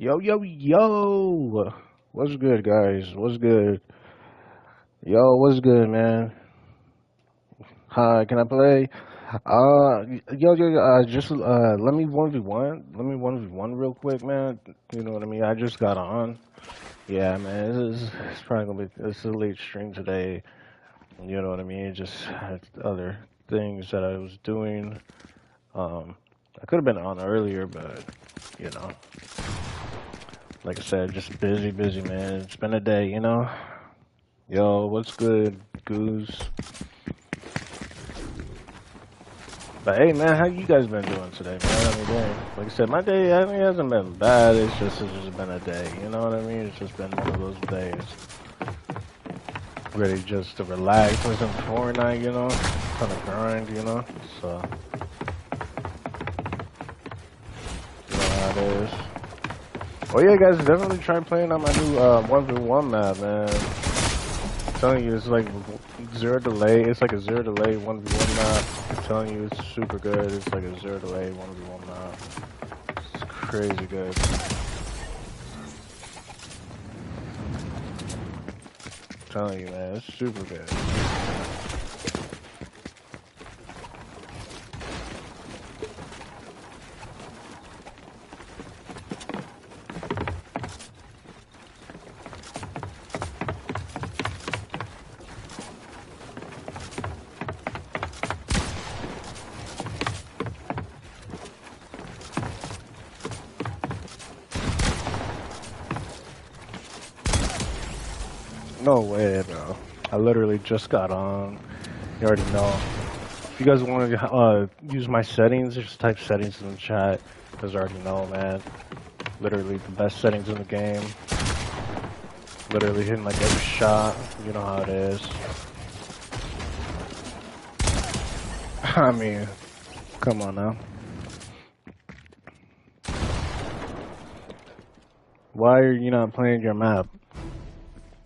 Yo, yo, yo. What's good, guys? What's good? Yo, what's good, man? Hi, can I play? Yo, just let me 1v1. Let me 1v1 real quick, man. You know what I mean? I just got on. Yeah, man, it's probably gonna be, it's a late stream today. You know what I mean? Just had other things that I was doing. Um, I could have been on earlier, but, you know, like I said, just busy, man. It's been a day, you know? Yo, what's good, Goose? But hey, man, how you guys been doing today, man? I mean, dang. Like I said, my day, I mean, it hasn't been bad. It's just been a day. You know what I mean? It's just been one of those days. Ready just to relax, play some Fortnite, you know? Kind of grind, you know? So, you know how it is. Oh yeah, guys, definitely try playing on my new 1v1 map, man. I'm telling you, it's like zero delay. It's like a zero delay 1v1 map. I'm telling you, it's super good. It's like a zero delay 1v1 map. It's crazy good. I'm telling you, man, it's super good. No way, bro. I literally just got on. You already know. If you guys want to use my settings, just type settings in the chat. You guys already know, man. Literally the best settings in the game. Literally hitting like every shot. You know how it is. I mean, come on now. Why are you not playing your map?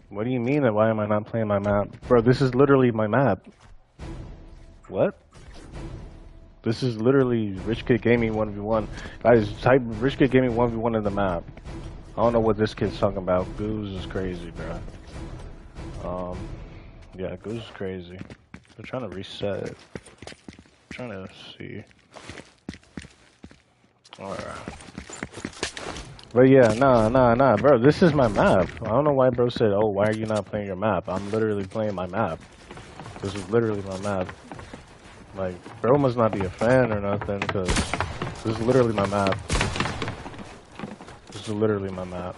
What do you mean that why am I not playing my map? Bro, this is literally my map. What? This is literally Rich Kid Gaming 1v1. Guys, type Rich Kid Gaming 1v1 in the map. I don't know what this kid's talking about. Goose is crazy, bro. Yeah, Goose is crazy. They're trying to reset it. I'm trying to see. Alright. But yeah, nah, bro. This is my map. I don't know why bro said, oh, why are you not playing your map? I'm literally playing my map. This is literally my map. Like, bro must not be a fan or nothing, because this is literally my map. This is literally my map.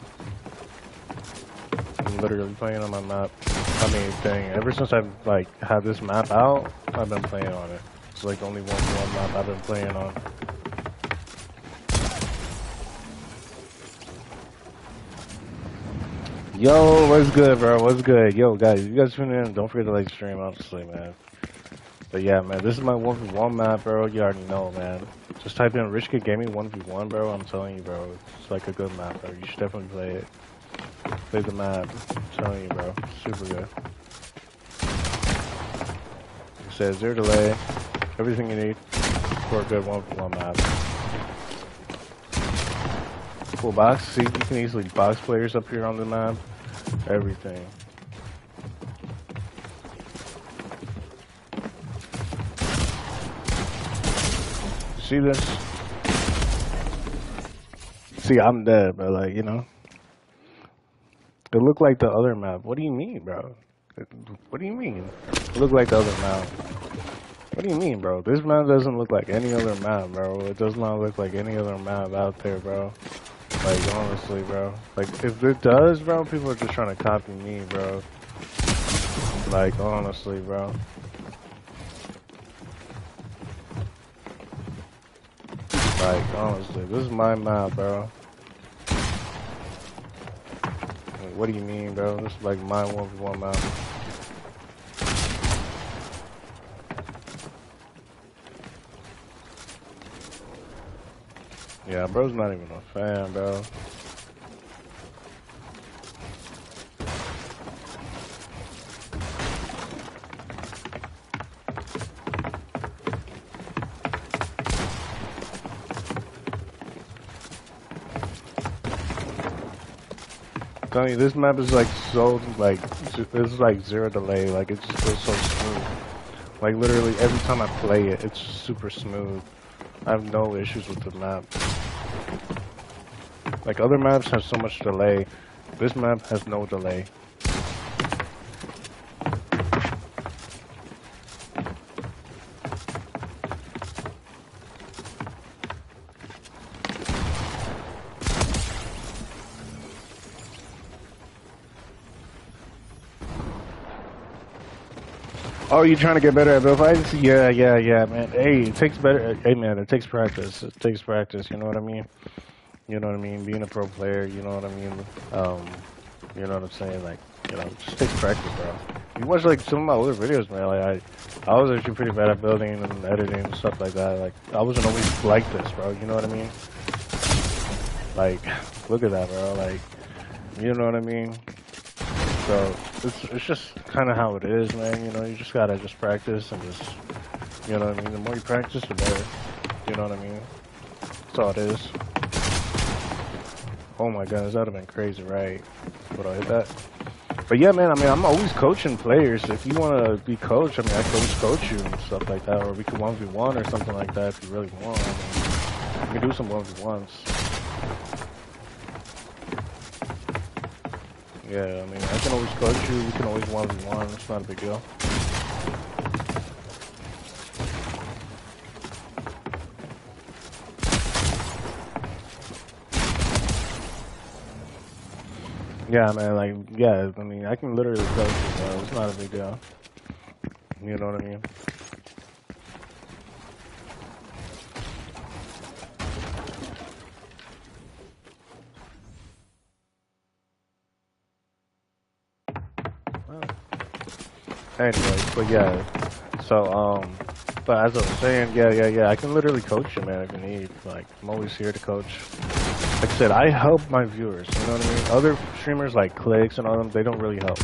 I'm literally playing on my map. I mean, dang, ever since I've, like, had this map out, I've been playing on it. It's like only one map I've been playing on. Yo, what's good, bro? What's good? Yo, guys, you guys tune in. Don't forget to like stream, honestly, man. But yeah, man, this is my 1v1 map, bro. You already know, man. Just type in Rich Kid Gaming 1v1, bro. I'm telling you, bro. It's like a good map, bro. You should definitely play it. Play the map. I'm telling you, bro. Super good. Like I said, zero delay. Everything you need for a good 1v1 map. Cool box. See, you can easily box players up here on the map. Everything. See this? See, I'm dead, but like, you know. It looked like the other map. What do you mean, bro? What do you mean? It looked like the other map. What do you mean, bro? This map doesn't look like any other map, bro. It does not look like any other map out there, bro. Like, honestly, bro. Like, if it does, bro, people are just trying to copy me, bro. Like, honestly, bro. Like, honestly, this is my map, bro. Like, what do you mean, bro? This is like my 1v1 map. Yeah, bro's not even a fan, bro. Telling you, this map is like so like it's like zero delay. Like it just goes so smooth. Like literally every time I play it, it's super smooth. I have no issues with the map. Like other maps have so much delay. This map has no delay. Oh, you trying to get better at build fights? Yeah, man. Hey, it takes better. Hey, man, it takes practice. It takes practice. You know what I mean? You know what I mean? Being a pro player, you know what I mean? You know what I'm saying? Like, you know, it just takes practice, bro. You watch like some of my older videos, man. Like, I was actually pretty bad at building and editing and stuff like that. Like, I wasn't always like this, bro. You know what I mean? Like, look at that, bro. Like, you know what I mean? So it's just kind of how it is, man. You know, you just gotta just practice and just, you know what I mean. The more you practice, the better. You know what I mean? That's all it is. Oh my goodness, that'd have been crazy, right? Would I hit that? But yeah, man. I mean, I'm always coaching players. If you wanna be coached, I mean, I can always coach you and stuff like that, or we could 1v1 or something like that if you really want. I mean, we can do some 1v1s. Yeah, I mean, I can always coach you, we can always 1v1, it's not a big deal. Yeah, man, like, yeah, I mean, I can literally coach you, bro, it's not a big deal. You know what I mean? Anyways, but yeah, so, but as I was saying, yeah, I can literally coach you, man, if you need. Like, I'm always here to coach. Like I said, I help my viewers, you know what I mean? Other streamers like Clicks and all them, they don't really help.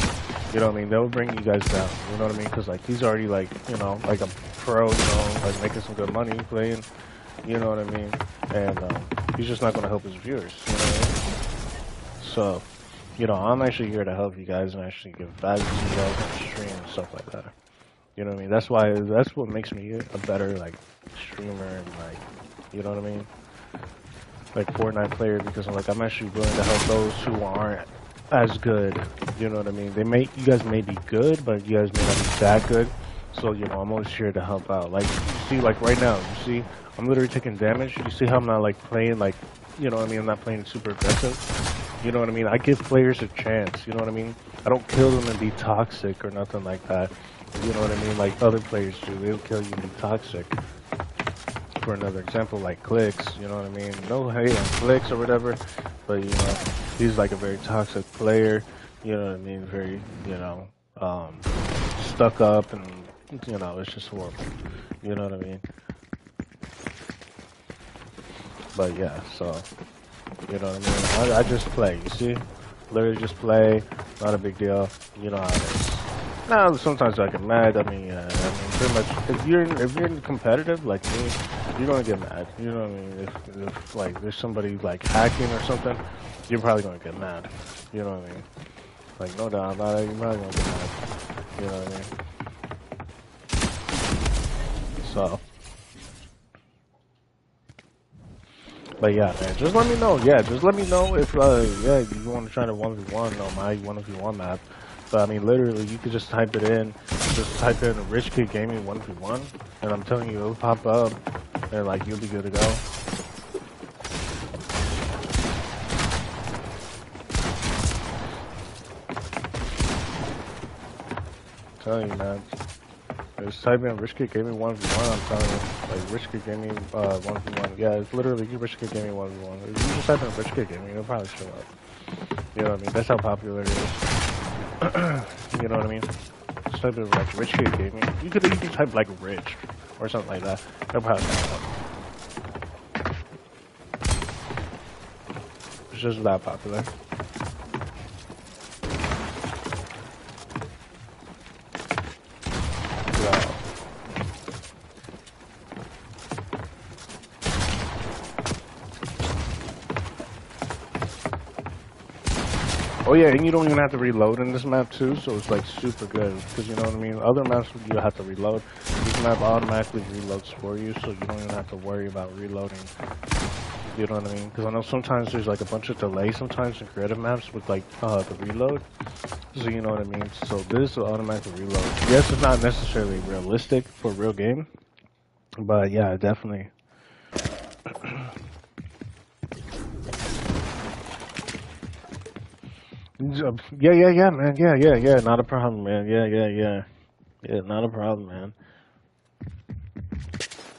You know what I mean? They'll bring you guys down, you know what I mean? Because, like, he's already, like, you know, like a pro, you know, like making some good money playing, you know what I mean? And he's just not going to help his viewers, you know what I mean? So, you know, I'm actually here to help you guys and actually give value to you guys on the stream and stuff like that. You know what I mean? That's what makes me a better, like, streamer and, like, you know what I mean? Like, Fortnite player, because, like, I'm actually willing to help those who aren't as good. You know what I mean? You guys may be good, but you guys may not be that good. So, you know, I'm always here to help out. Like, you see, like, right now, you see, I'm literally taking damage. You see how I'm not, like, playing, like, you know what I mean? I'm not playing super aggressive. You know what I mean? I give players a chance, you know what I mean? I don't kill them and be toxic or nothing like that. You know what I mean? Like other players do. They'll kill you and be toxic. For another example, like Clicks, you know what I mean? No hate on Clicks or whatever, but, you know, he's like a very toxic player, you know what I mean? Very, you know, stuck up and, you know, it's just horrible. You know what I mean? But yeah, so... You know what I mean? I just play, you see? Literally just play, not a big deal. You know how it is. Now, sometimes I get mad. I mean, pretty much, if you're competitive like me, you're gonna get mad. You know what I mean? If like there's somebody like hacking or something, you're probably gonna get mad. You know what I mean? Like no doubt about it, you're probably gonna get mad. You know what I mean? So. But yeah, man, just let me know. Yeah, just let me know if, yeah, you want to try to 1v1 on my 1v1 map. But I mean, literally, you could just type it in. Just type in Rich Kid Gaming 1v1, and I'm telling you, it'll pop up, and like, you'll be good to go. I'm telling you, man. Just type in Rich Kid Gaming 1v1, I'm telling you. Like, Rich Kid Gaming 1v1. Yeah, it's literally Rich Kid Gaming 1v1. If you just type in Rich Kid Gaming, it'll probably show up. You know what I mean? That's how popular it is. You know what I mean? Just type in like Rich Kid Gaming. You could even type like Rich or something like that. It'll probably show up. It's just that popular. Oh yeah, and you don't even have to reload in this map too, so it's like super good. Because you know what I mean? Other maps you have to reload. This map automatically reloads for you, so you don't even have to worry about reloading. You know what I mean? Because I know sometimes there's like a bunch of delay sometimes in creative maps with like the reload. So you know what I mean? So this will automatically reload. Yes, it's not necessarily realistic for a real game, but yeah, definitely. Yeah, man. Yeah. Not a problem, man. Yeah, not a problem, man.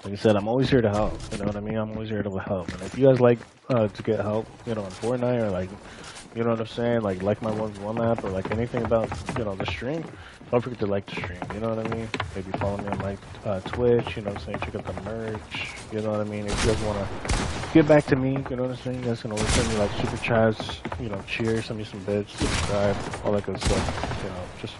Like I said, I'm always here to help. You know what I mean? I'm always here to help. And if you guys like to get help, you know, in Fortnite or like, you know what I'm saying? Like my 1v1 map or like anything about, you know, the stream, don't forget to like the stream. You know what I mean? Maybe follow me on my Twitch. You know what I'm saying? Check out the merch. You know what I mean? If you guys want to get back to me, you know what I'm saying? You guys can always send me like super chats. You know, cheers, send me some bits, subscribe, all that good stuff. You know, just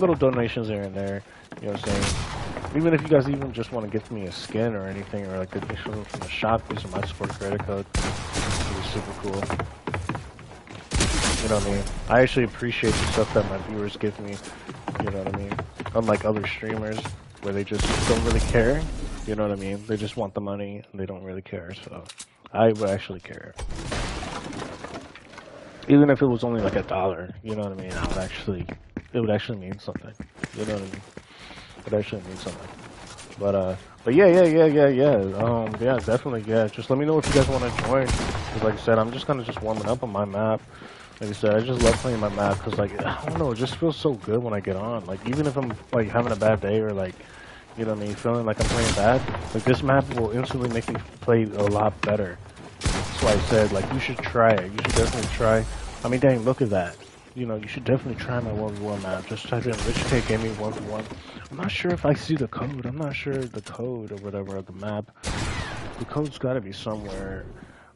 little donations here and there. You know what I'm saying? Even if you guys even just want to give me a skin or anything, or like additional from the shop, using my support credit code, it'd be super cool. You know what I mean? I actually appreciate the stuff that my viewers give me. You know what I mean? Unlike other streamers, where they just don't really care. You know what I mean? They just want the money and they don't really care. So I would actually care. Even if it was only like $1, you know what I mean? It would actually mean something. You know what I mean? It actually means something. But yeah. Yeah, definitely, yeah. Just let me know if you guys want to join. Cause like I said, I'm just kind of just warming up on my map. Like I said, I just love playing my map because like, I don't know, it just feels so good when I get on. Like even if I'm like having a bad day or like, you know what I mean, feeling like I'm playing bad, like this map will instantly make me play a lot better. That's why I said like you should try it. You should definitely try. I mean, dang, look at that. You know, you should definitely try my 1v1 map. Just type in Rich K Gaming 1v1. I'm not sure if I see the code. I'm not sure the code or whatever of the map. The code's got to be somewhere,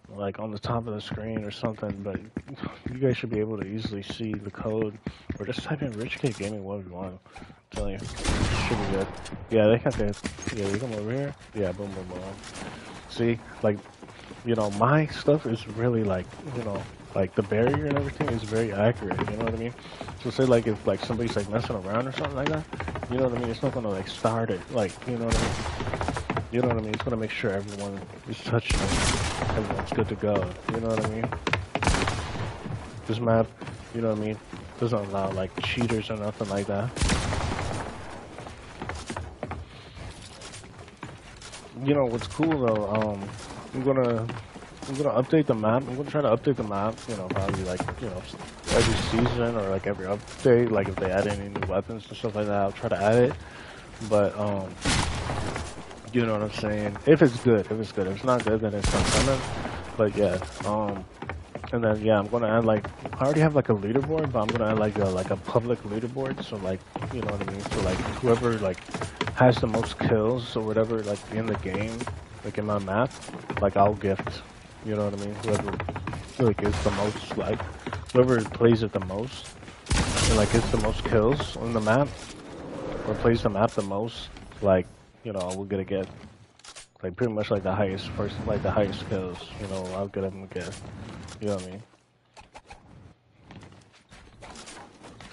like on the top of the screen or something. But you guys should be able to easily see the code. Or just type in Rich K Gaming 1v1. I'm telling you, should be good. Yeah, they got that. Yeah, you come over here. Yeah, boom. See, like, you know, my stuff is really like, you know, like the barrier and everything is very accurate, you know what I mean? So say like if like somebody's like messing around or something like that, you know what I mean? It's not gonna like start it, like, you know what I mean? You know what I mean? It's gonna make sure everyone is touching it, everyone's good to go, you know what I mean? This map, you know what I mean, doesn't allow like cheaters or nothing like that. You know what's cool though, I'm gonna update the map. I'm gonna try to update the map, you know, probably like, you know, every season or like every update, like if they add any new weapons and stuff like that, I'll try to add it. But, you know what I'm saying? If it's good. If it's not good, then it's not coming. But yeah, and then yeah, I'm gonna add like, I already have like a leaderboard, but I'm gonna add like a public leaderboard, so like, you know what I mean? So like, whoever like has the most kills or whatever, like in the game, like in my map, like I'll gift. You know what I mean? Whoever like is the most, like whoever plays it the most and like gets the most kills on the map or plays the map the most, like, you know, we'll get a gift. Like pretty much like the highest person, like the highest kills, you know, I'll get them a gift. You know what I mean?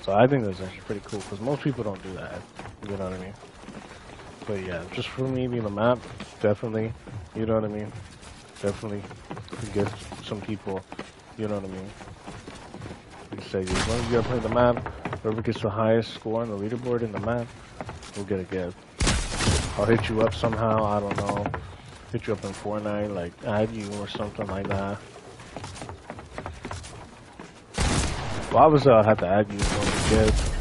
So I think that's actually pretty cool because most people don't do that. You know what I mean? But yeah, just for me being the map, definitely. You know what I mean? Definitely get some people, you know what I mean? You say, as long as you gotta play the map, whoever gets the highest score on the leaderboard in the map, will get a gift. I'll hit you up somehow, I don't know. Hit you up in Fortnite, like add you or something like that. Well, obviously I'll have to add you for a gift,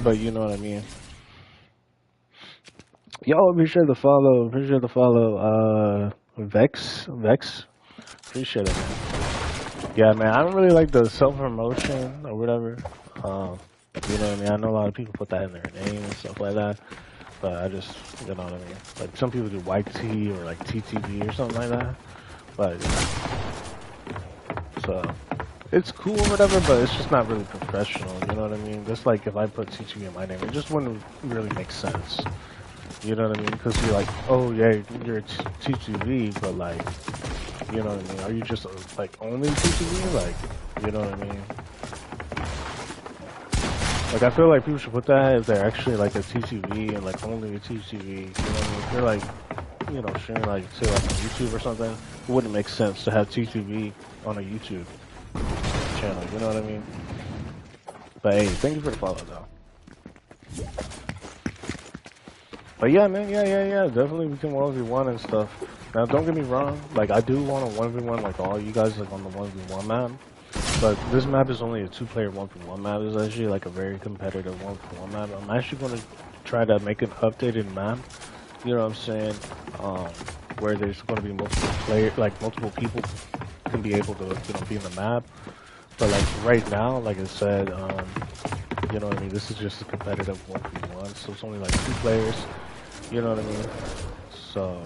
but you know what I mean. Yo, be sure to follow, Vex. Appreciate it, man. Yeah, man, I don't really like the self-promotion or whatever. You know what I mean? I know a lot of people put that in their name and stuff like that. But I just, you know what I mean? Like, some people do YT or like TTV or something like that. But, you know, so, it's cool or whatever, but it's just not really professional, you know what I mean? Just like if I put TTV in my name, it just wouldn't really make sense. You know what I mean? Because you're like, oh yeah, you're TTV, but like, you know what I mean? Are you just like only TTV? Like, you know what I mean? Like I feel like people should put that if they're actually like a TCV and like only a TCV. You know what I mean? If you're like, sharing like say like on YouTube or something, it wouldn't make sense to have TCV on a YouTube channel. You know what I mean? But hey, thank you for the follow though. But yeah, man, yeah. Definitely we can 1v1 and stuff. Now, don't get me wrong. Like I do want a 1v1 like all you guys like on the 1v1 map. But this map is only a two-player 1v1 map. It's actually like a very competitive 1v1 map. I'm actually going to try to make an updated map. You know what I'm saying? Where there's going to be multiple people can be able to be in the map. But like right now, like I said, you know what I mean? This is just a competitive 1v1, so it's only like 2 players. You know what I mean? So.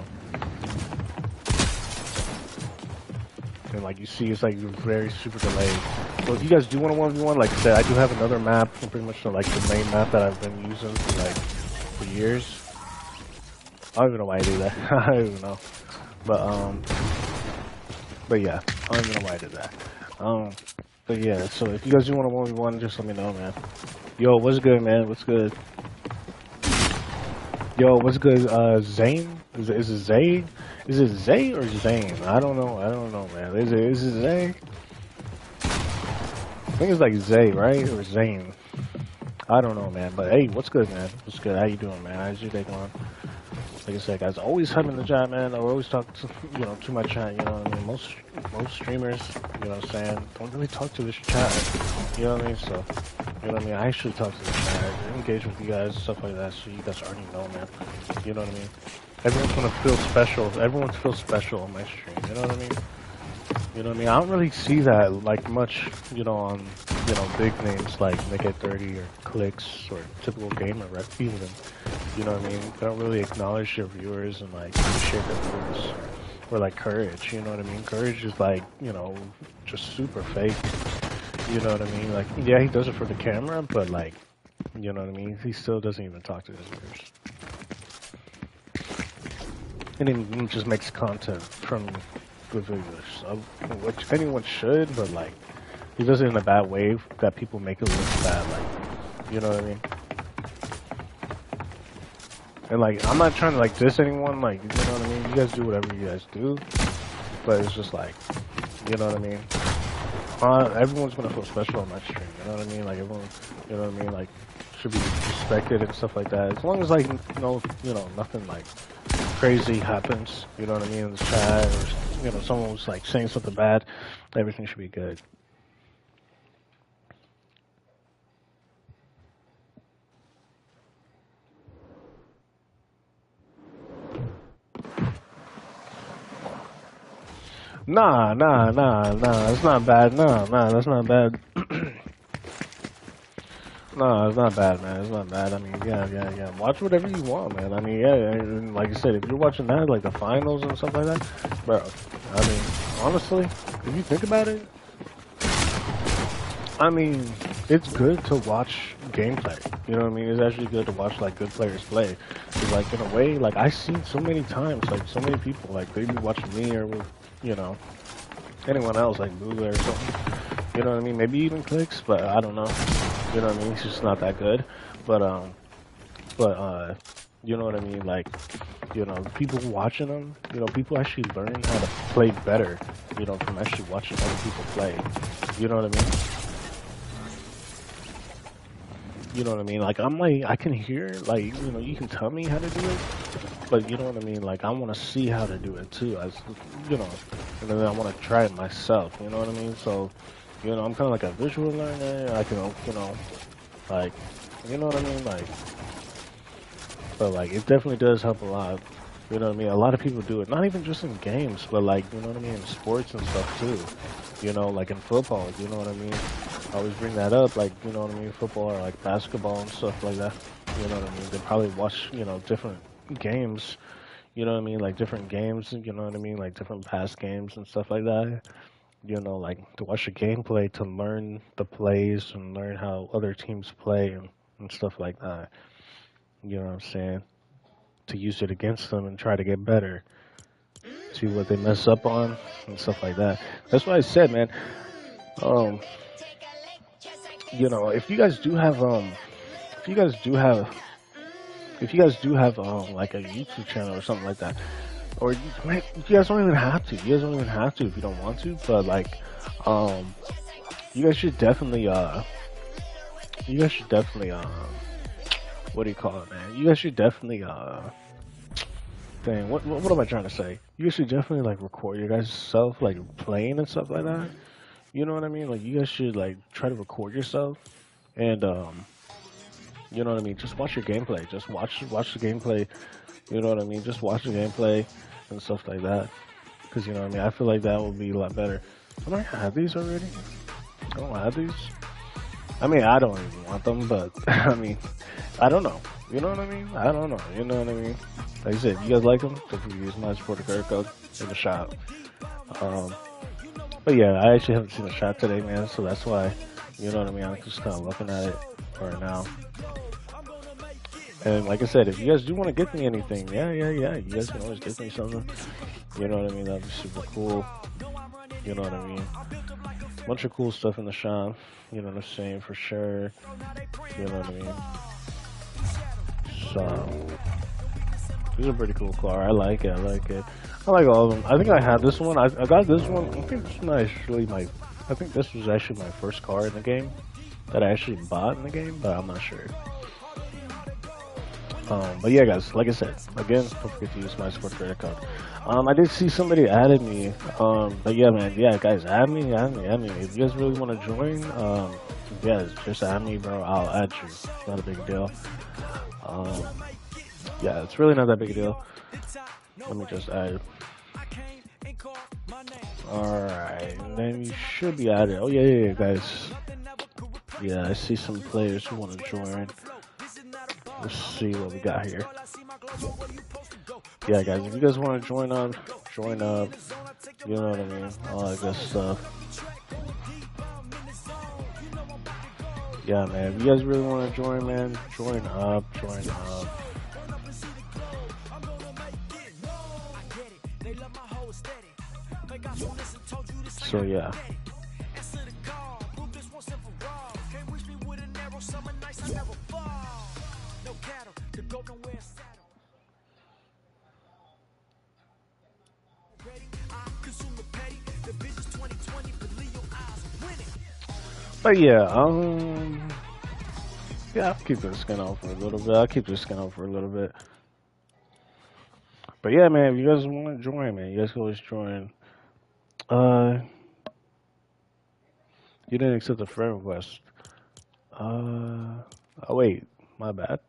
And like you see, it's like very super delayed. So if you guys do want a 1v1, like I said, I do have another map, pretty much like the main map that I've been using for years. I don't even know why I do that. I don't even know. But yeah, I don't even know why I did that. But yeah, so if you guys do want a 1v1, just let me know, man. Yo, what's good, man? What's good? Yo, what's good? Zane? Is it Zay? Is it Zay or Zane? I don't know, man. Is it Zay? I think it's like Zay, right? Or Zane. I don't know, man. But hey, what's good, man? What's good? How you doing, man? How's your day going? Like I said, guys, always hype in the chat, man. I always talk to, to my chat, you know what I mean? Most streamers, you know what I'm saying, don't really talk to this chat, you know what I mean? So, you know what I mean? I actually talk to the chat, I engage with you guys, stuff like that, so you guys already know, man. You know what I mean? Everyone's gonna feel special. Everyone feels special on my stream, you know what I mean? You know what I mean? I don't really see that, like, much, on, big names like Make It 30 or Clicks or Typical Gamer, right? Even, you know what I mean? They don't really acknowledge their viewers and, like, appreciate their viewers. Or, like, Courage, you know what I mean? Courage is, like, just super fake. You know what I mean? Like, yeah, he does it for the camera, but, like, you know what I mean? He still doesn't even talk to his viewers. And he just makes content from good viewers, which anyone should, but, like, he does it in a bad way that people make it look bad, like, you know what I mean? And, like, I'm not trying to, like, diss anyone, like, you know what I mean? You guys do whatever you guys do, but it's just, like, you know what I mean? Everyone's gonna feel special on my stream, you know what I mean? Like, everyone, you know what I mean? Like, should be respected and stuff like that. As long as, like, nothing, like, crazy happens, you know what I mean, in the chat, or, someone was, like, saying something bad, everything should be good. Nah, that's not bad. Nah, that's not bad. No, it's not bad, man. It's not bad. I mean, yeah. Watch whatever you want, man. I mean, yeah, and like I said, if you're watching that, like the finals and stuff like that, bro, I mean, honestly, if you think about it, I mean, it's good to watch gameplay. You know what I mean? It's actually good to watch, like, good players play. 'Cause, like, in a way, like, I've seen so many times, like, so many people, like, they be watching me or, anyone else, like Booga or something. You know what I mean? Maybe even Clicks, but I don't know. You know what I mean? He's just not that good. But, you know what I mean? Like, people watching them, people actually learn how to play better, from actually watching other people play. You know what I mean? You know what I mean? Like, I'm like, I can hear, like, you can tell me how to do it, but you know what I mean? Like, I want to see how to do it too, and then I want to try it myself, you know what I mean? So, I'm kind of like a visual learner. I can, like, you know what I mean? Like, but, like, it definitely does help a lot. You know what I mean? A lot of people do it, not even just in games, but, like, you know what I mean? In sports and stuff too. Like in football, you know what I mean? I always bring that up, like, you know what I mean? Football or, like, basketball and stuff like that. You know what I mean? They probably watch, different games. You know what I mean? Like, different games, you know what I mean? Like, different past games and stuff like that. Like, to watch the gameplay, to learn the plays and learn how other teams play and stuff like that. You know what I'm saying? To use it against them and try to get better. See what they mess up on and stuff like that. That's what I said, man. you know, if you guys do have if you guys do have if you guys do have like a YouTube channel or something like that, or man, you guys don't even have to. You guys don't even have to if you don't want to. But like, um, you guys should definitely you guys should definitely what do you call it, man? You guys should definitely dang, what am I trying to say? You guys should definitely like record your guys' self like playing and stuff like that. You know what I mean? Like you guys should like try to record yourself and you know what I mean? Just watch your gameplay. Just watch the gameplay. You know what I mean? Just watch the gameplay and stuff like that. Cause you know what I mean? I feel like that would be a lot better. Don't I have these already? I don't have these. I mean, I don't even want them, but I mean, I don't know. You know what I mean? I don't know. You know what I mean? Like I said, if you guys like them, feel free to use my supporter credit code in the shop. Um, but yeah, I actually haven't seen a shop today, man. So that's why, you know what I mean? I'm just kind of looking at it right now. And like I said, if you guys do want to get me anything, yeah, you guys can always get me something. You know what I mean? That'd be super cool. You know what I mean? Bunch of cool stuff in the shop. You know what I'm saying? For sure. You know what I mean? So, these are pretty cool car. I like it. I like it. I like all of them. I think I had this one. I got this one. I think this one actually my. I think this was actually my first car in the game that I actually bought in the game, but I'm not sure. But yeah, guys, like I said, again, don't forget to use my support credit code. I did see somebody added me. But yeah, man, yeah, guys, add me. If you guys really want to join, yeah, just add me, bro. I'll add you. It's not a big deal. Yeah, it's really not that big a deal. Let me just add. Alright, then you should be added. Oh, yeah, guys. Yeah, I see some players who want to join. Let's see what we got here. Yeah, guys, if you guys want to join up. You know what I mean? All that good stuff. Yeah, man, if you guys really want to join, man, join up. So, yeah. But yeah, yeah, I'll keep this skin on for a little bit. But yeah, man, if you guys want to join, man, you guys can always join. You didn't accept the friend request. Oh wait, my bad.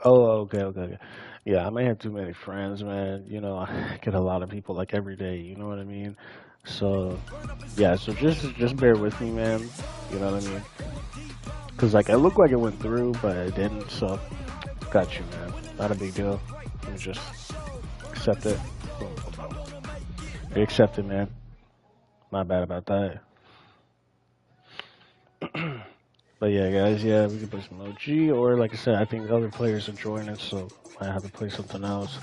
Oh, okay. Yeah, I may have too many friends, man. You know, I get a lot of people like every day. You know what I mean? So, yeah. So just bear with me, man. You know what I mean? Cause like it looked like it went through, but it didn't. So, got you, man. Not a big deal. Let me just accept it. Accept it, man. My bad about that. But yeah, guys, yeah, we can play some OG, or like I said, I think other players are joining, so I have to play something else.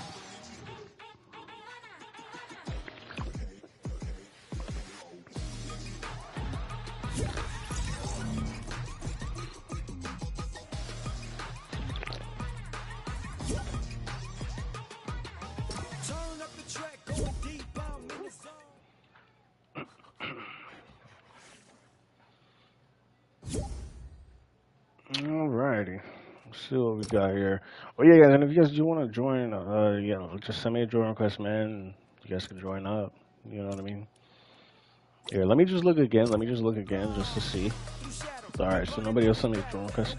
Alrighty, let's see what we got here. Oh yeah, guys, and if you guys do want to join, you know, just send me a join request, man. You guys can join up. You know what I mean? Here, let me just look again. Just to see. Alright, so nobody else sent me a join request.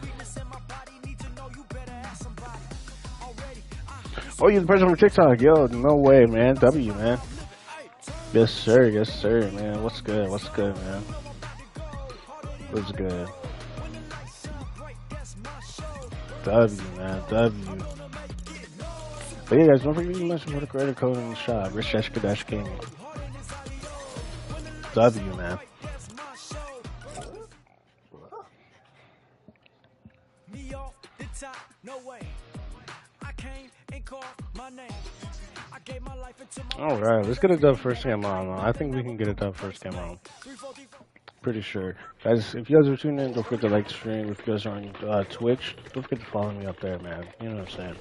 Oh, you're the person from TikTok. Yo, no way, man. W, man. Yes, sir, man. What's good, man? What's good? W, man. W. But yeah, guys, don't forget to mention the credit code in the shop. Rich Gaming. W, man. Alright, let's get it done first game on. I think we can get it done first game on. Pretty sure. Guys, if you guys are tuning in, don't forget to like the stream. If you guys are on Twitch, don't forget to follow me up there, man. You know what I'm saying?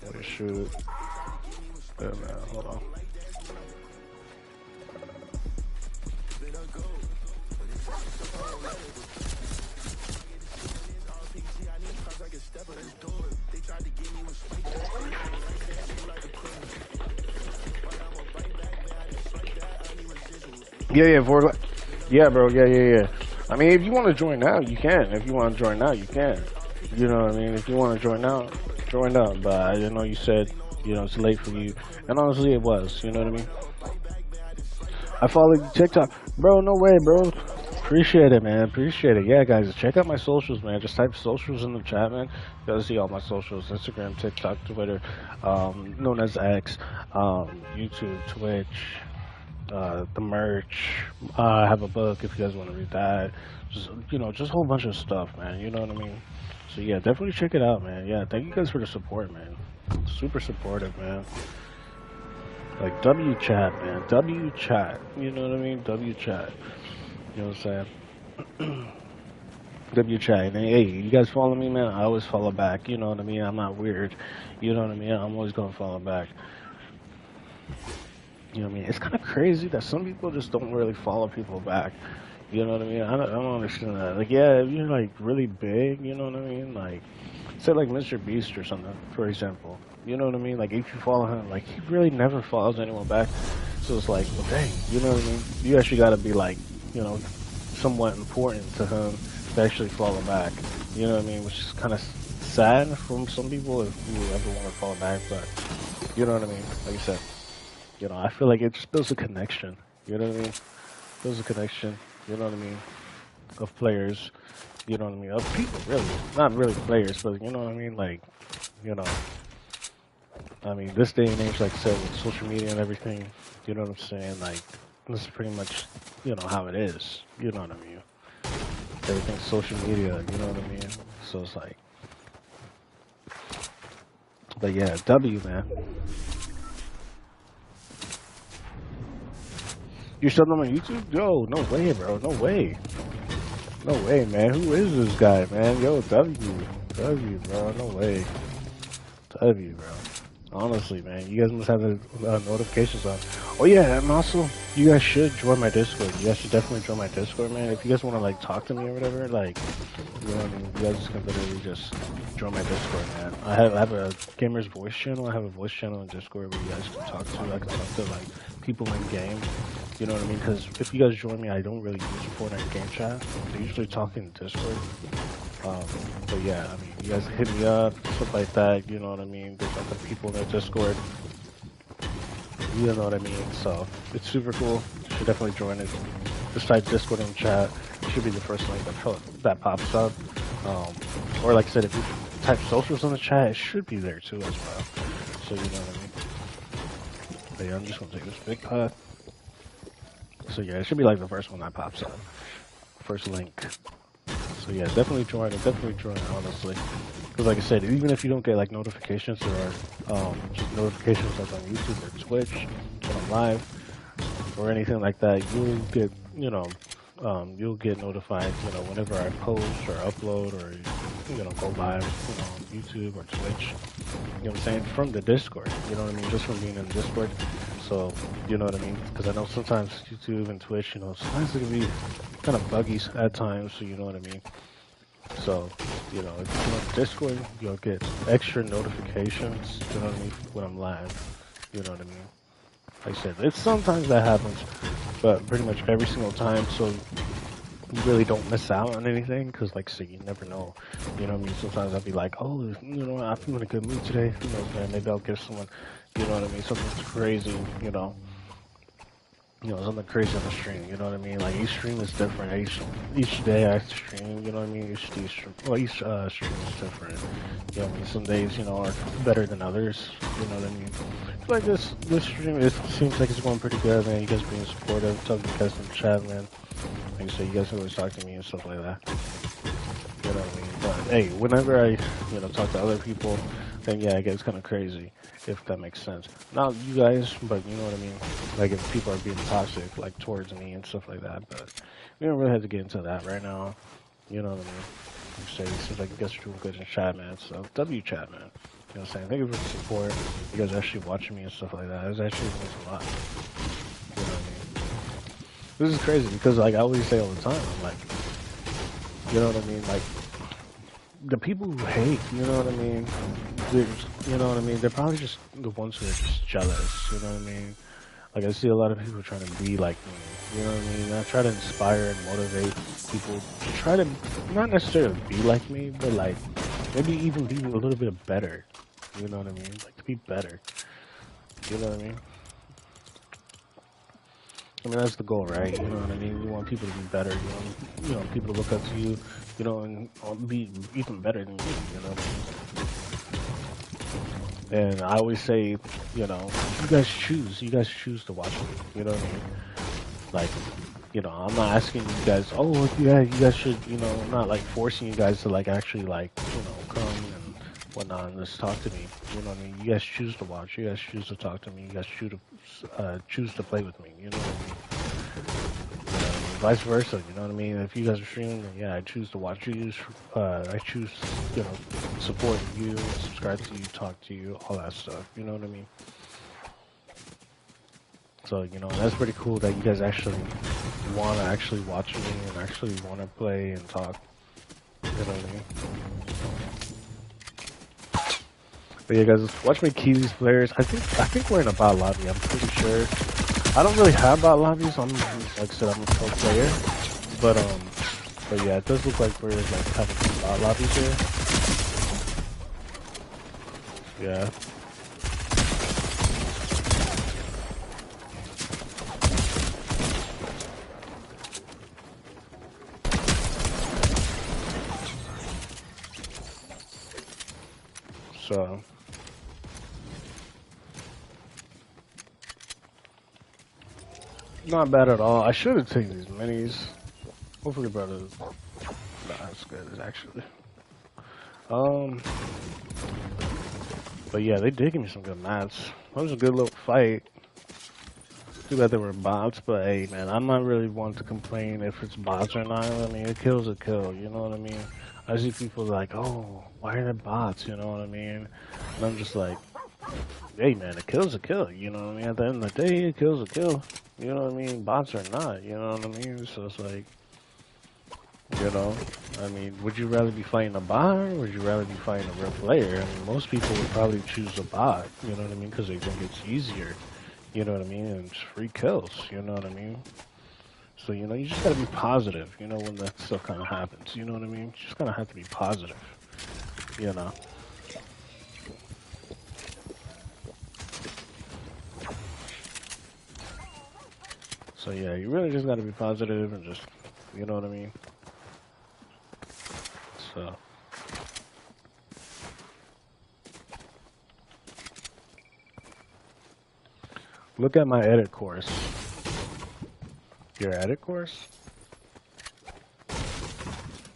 Oh, shoot. Yeah, man, hold on. Yeah, Fortnite. Yeah, bro. Yeah. I mean, if you want to join now, you can. If you want to join now, you can. You know what I mean? If you want to join now, join up. But I know you said, it's late for you. And honestly, it was. You know what I mean? I followed you TikTok. Bro, no way, bro. Appreciate it, man. Appreciate it. Yeah, guys, check out my socials, man. Just type socials in the chat, man. You guys see all my socials: Instagram, TikTok, Twitter, known as X, YouTube, Twitch, the merch. I have a book if you guys want to read that. Just a whole bunch of stuff, man. You know what I mean? So yeah, definitely check it out, man. Yeah, thank you guys for the support, man. Super supportive, man. Like W chat, man. W chat. You know what I mean? W chat. You know what I'm saying? W chat. And hey, you guys follow me, man. I always follow back. You know what I mean? I'm not weird. You know what I mean? I'm always gonna follow back. You know what I mean? It's kind of crazy that some people just don't really follow people back. You know what I mean? I don't understand that. Like, yeah, if you're like really big, you know what I mean? Like, say like Mr. Beast or something, for example. You know what I mean? Like, if you follow him, like, he really never follows anyone back. So it's like, well, dang, you know what I mean? You actually got to be like, somewhat important to him to actually follow back. You know what I mean? Which is kind of sad from some people if you ever want to follow back, but you know what I mean? Like I said, I feel like it just builds a connection. You know what I mean? Builds a connection. You know what I mean? Of players. You know what I mean? Of people, really. Not really players, but you know what I mean? Like, I mean, this day and age, like I said, with social media and everything, you know what I'm saying? Like, this is pretty much, how it is. You know what I mean? Everything's social media, you know what I mean? So it's like, but yeah, W, man. You still on YouTube? Yo, no way, bro. No way. No way, man. Who is this guy, man? Yo, W, bro. No way. W, bro. Honestly, man, you guys must have the notifications on. Oh yeah, and also, you guys should join my Discord. You guys should definitely join my Discord, man. If you guys want to like talk to me or whatever, like, you know what I mean? You guys can literally just join my Discord, man. I have a gamer's voice channel. I have a voice channel in Discord where you guys can talk to. I can talk to like people in game. You know what I mean? Because if you guys join me, I don't really use Fortnite game chat. I usually talk in Discord. But yeah, I mean, you guys hit me up, stuff like that, you know what I mean? There's other people in the Discord, you know what I mean? So, it's super cool, you should definitely join it. Just type Discord in the chat, it should be the first link that pops up. Or like I said, if you type socials in the chat, it should be there too as well. So, you know what I mean? But yeah, I'm just gonna take this big putt. So yeah, it should be like the first one that pops up. First link. So yeah, definitely join, honestly. Because like I said, even if you don't get like notifications or just notifications like on YouTube or Twitch when I'm live or anything like that, you'll get, you'll get notified, whenever I post or upload or, go live, on YouTube or Twitch. You know what I'm saying? From the Discord, you know what I mean? Just from being in the Discord. So, you know what I mean? Because I know sometimes YouTube and Twitch, sometimes it can be kind of buggy at times, so you know what I mean? So, if you're on Discord, you'll get extra notifications, you know what I mean, when I'm live, you know what I mean? Like I said, sometimes that happens, but pretty much every single time, so you really don't miss out on anything, because like I said, you never know, you know what I mean? Sometimes I'll be like, oh, I feel in a good mood today, man, maybe I'll get someone, you know what I mean, something crazy, something crazy on the stream, you know what I mean? Like, each stream is different. Each day I stream, you know what I mean? Each stream is different. You know what I mean? Some days, are better than others, you know what I mean? Like, this stream, it seems like it's going pretty good, man. You guys being supportive, talking to you guys in the chat, man. Like I said, you guys always talk to me and stuff like that. You know what I mean? But, hey, whenever I, talk to other people, then yeah, it gets kind of crazy, if that makes sense. Not you guys, but you know what I mean. Like if people are being toxic, like towards me and stuff like that. But we don't really have to get into that right now. You know what I mean? You say it seems like you guys are doing good in chat, man. So W chat, man. You know what I'm saying? Thank you for the support. You guys are actually watching me and stuff like that. It actually means a lot. You know what I mean? This is crazy because like I always say all the time, I'm like, you know what I mean? Like the people who hate, you know what I mean? You know what I mean? They're probably just the ones who are just jealous. You know what I mean? Like I see a lot of people trying to be like me. You know what I mean? I try to inspire and motivate people to try to not necessarily be like me, but like maybe even be a little bit better. You know what I mean? Like to be better. You know what I mean? I mean that's the goal, right? You know what I mean? You want people to be better. You want people to look up to you. You know, and be even better than you. You know what I mean? And I always say, you know, you guys choose. You guys choose to watch me. You know what I mean? Like, you know, I'm not asking you guys, oh, you guys should, you know, I'm not like forcing you guys to like actually like, you know, come and whatnot and just talk to me. You know what I mean? You guys choose to watch. You guys choose to talk to me. You guys choose to play with me. You know what I mean? Vice versa, you know what I mean? If you guys are streaming, then yeah, I choose to watch you. I choose, you know, support you, subscribe to you, talk to you, all that stuff. You know what I mean? So, you know, that's pretty cool that you guys actually want to actually watch me and actually want to play and talk. You know what I mean? But yeah, guys, watch me key these players. I think we're in a bot lobby. I'm pretty sure. I don't really have bot lobbies. Like I said, I'm a pro player. But yeah, it does look like we're like having some bot lobbies here. Yeah. So. Not bad at all. I should have taken these minis. Hopefully, brothers. Nah, that's good, actually. But yeah, they did give me some good mats. That was a good little fight. Too bad they were bots, but hey, man, I'm not really one to complain if it's bots or not. I mean, a kill's a kill, you know what I mean? I see people like, oh, why are there bots, you know what I mean? And I'm just like, hey, man, a kill's a kill, you know what I mean? At the end of the day, a kill's a kill. You know what I mean? Bots or not, you know what I mean? So it's like, you know, I mean, would you rather be fighting a bot or would you rather be fighting a real player? I mean, most people would probably choose a bot, you know what I mean? Because they think it's easier, you know what I mean? And it's free kills, you know what I mean? So, you know, you just gotta be positive, you know, when that stuff kind of happens, you know what I mean? You just kind of have to be positive, you know? So yeah, you really just gotta be positive and just, you know what I mean? So. Look at my edit course. Your edit course?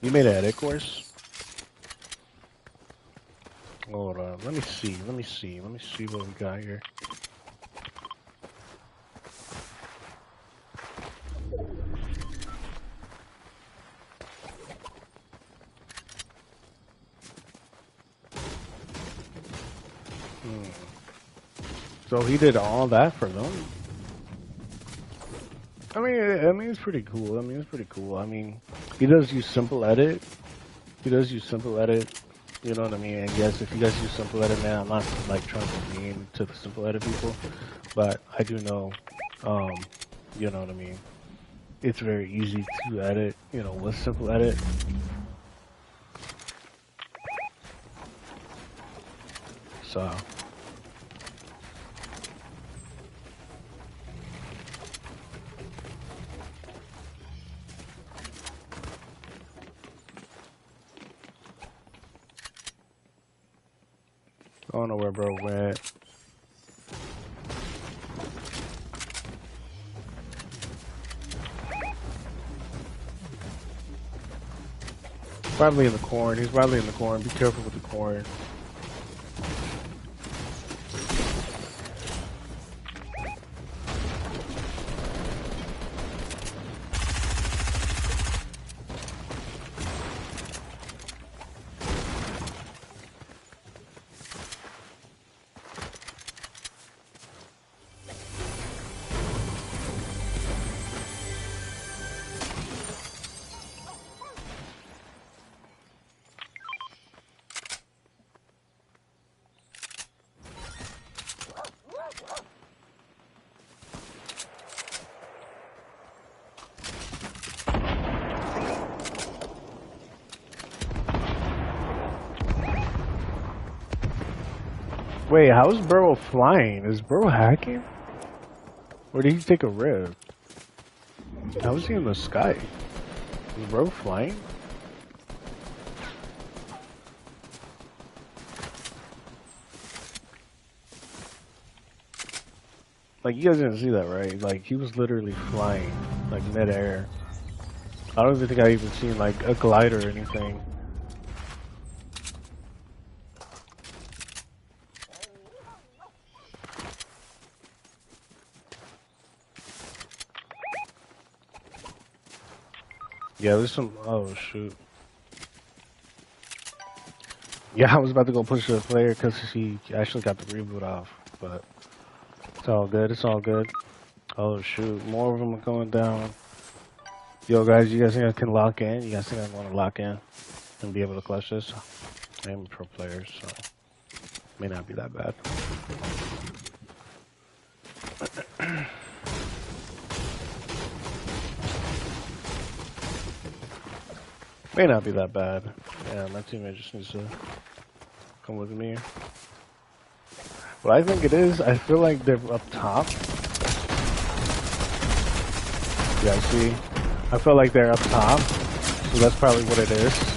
You made an edit course? Hold on, let me see what we got here. So he did all that for them. I mean, it's pretty cool. I mean, he does use simple edit. You know what I mean? And yes, if you guys use simple edit, man, I'm not like trying to be mean to the simple edit people, but I do know, you know what I mean? It's very easy to edit, you know, with simple edit. So. I don't know where bro went. Probably in the corn. He's probably in the corn. Be careful with the corn. Wait, how's Burrow flying? Is Burrow hacking? Or did he take a rip? How is he in the sky? Is Burrow flying? Like, you guys didn't see that, right? Like, he was literally flying, like, mid-air. I don't even think I even seen, like, a glider or anything. Yeah, there's some... Oh, shoot. Yeah, I was about to go push the player because he actually got the reboot off, but it's all good. It's all good. Oh, shoot. More of them are going down. Yo, guys, you guys think I can lock in? You guys think I want to lock in and be able to clutch this? I am a pro player, so may not be that bad. May not be that bad. Yeah, my teammate just needs to come with me. What I think it is, I feel like they're up top. Yeah, see? I feel like they're up top, so that's probably what it is.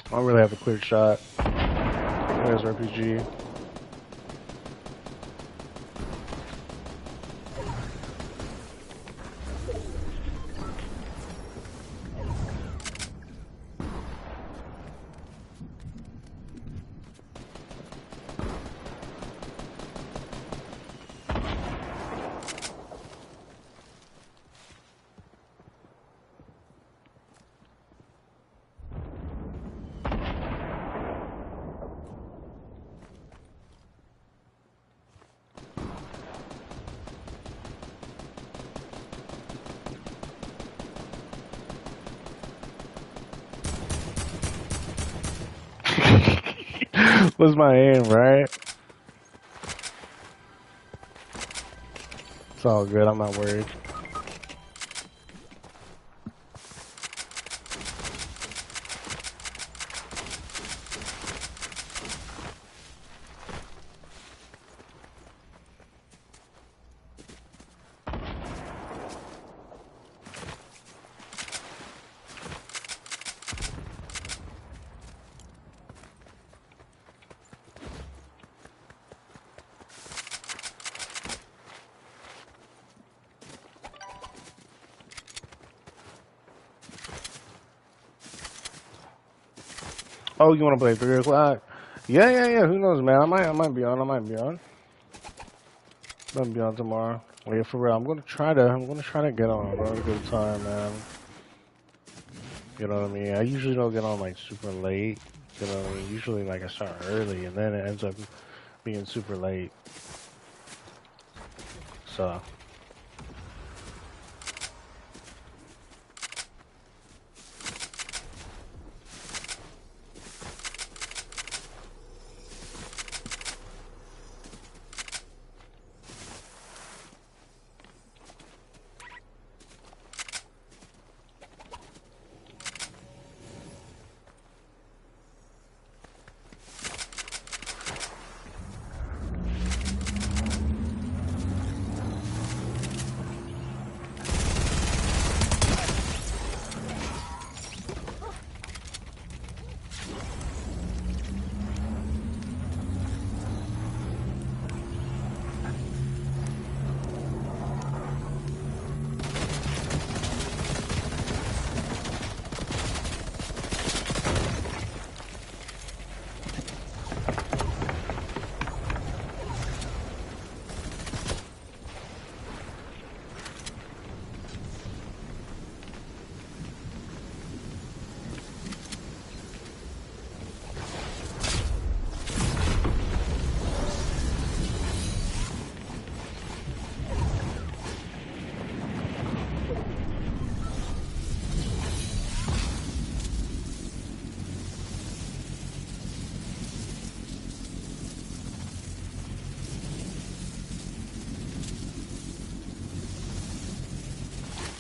I don't really have a clear shot. There's RPG. Was my aim, right? It's all good, I'm not worried. Oh, you want to play 3 o'clock? Yeah. Who knows, man? I might be on. I might be on. Might be on tomorrow. Yeah, for real. I'm gonna try to get on. We're having a good time, man. You know what I mean? I usually don't get on like super late. You know what I mean? Usually like I start early, and then it ends up being super late. So.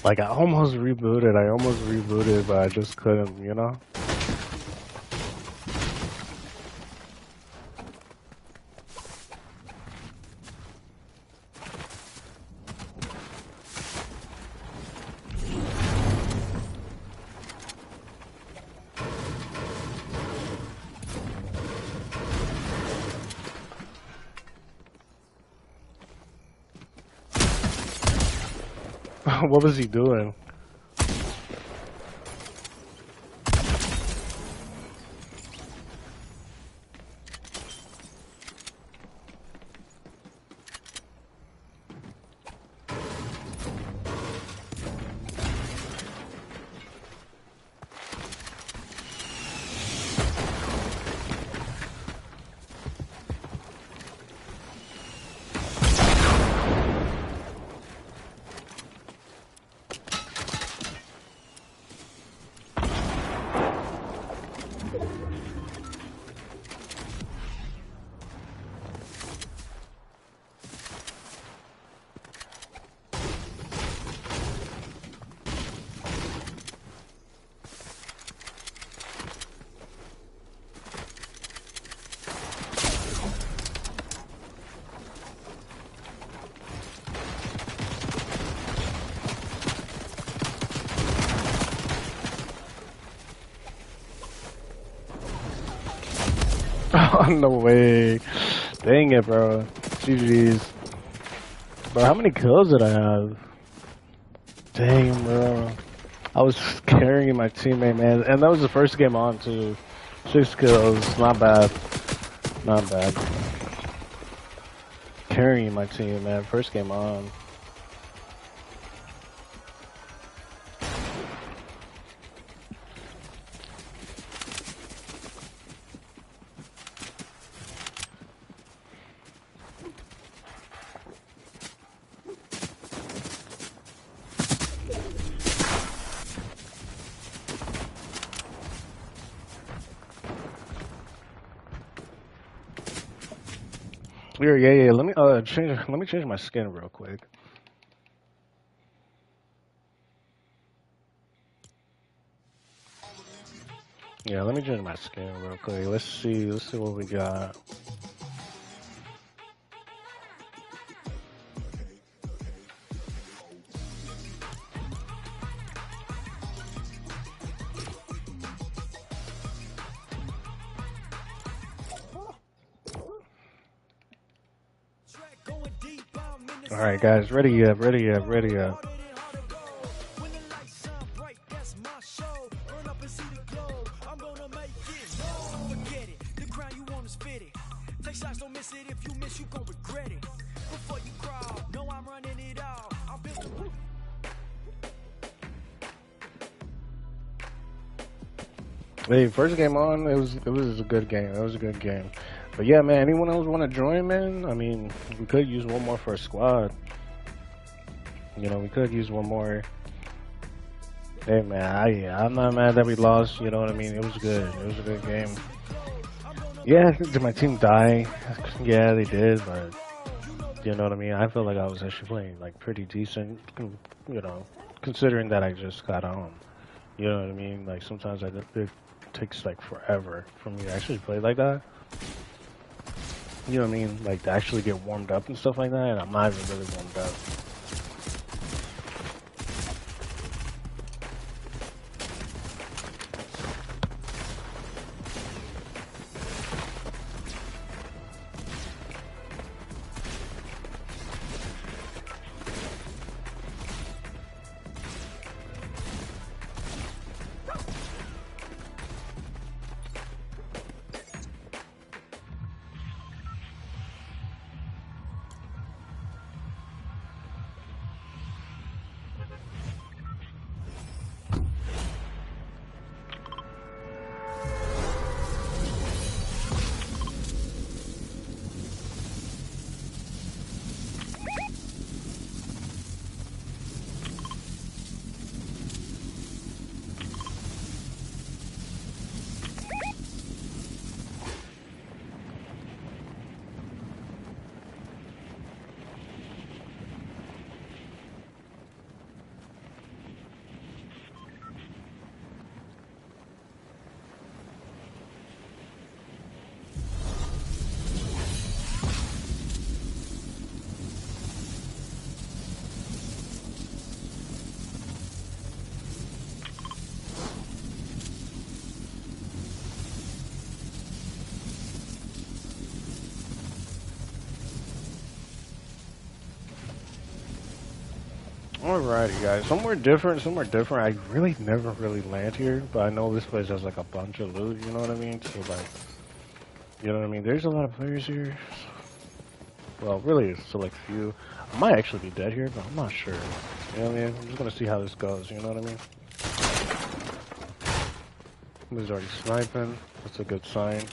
Like I almost rebooted. I almost rebooted, but I just couldn't. You know. What was he doing? Oh, no way. Dang it, bro. GG's. Bro, how many kills did I have? Dang, bro. I was carrying my teammate, man. And that was the first game on, too. 6 kills. Not bad. Not bad. Carrying my team, man. First game on. Yeah. Let me change my skin real quick. Yeah, let me change my skin real quick. Let's see what we got. All right, guys, ready up. Hey, first game on, it was a good game. It was a good game. But yeah, man, anyone else want to join, man? I mean, we could use one more for a squad. You know, we could use one more. Hey, man, I'm not mad that we lost. You know what I mean? It was good. It was a good game. Yeah, did my team die? Yeah, they did, but you know what I mean? I feel like I was actually playing like pretty decent, you know, considering that I just got on. You know what I mean? Like sometimes it takes like forever for me to actually play like that. You know what I mean? Like to actually get warmed up and stuff like that, and I'm not even really warmed up. Alrighty, guys. Somewhere different. Somewhere different. I really never really land here, but I know this place has like a bunch of loot. You know what I mean? So like, you know what I mean? There's a lot of players here. Well, really, it's select few. I might actually be dead here, but I'm not sure. You know what I mean? I'm just gonna see how this goes. You know what I mean? He's already sniping. That's a good sign.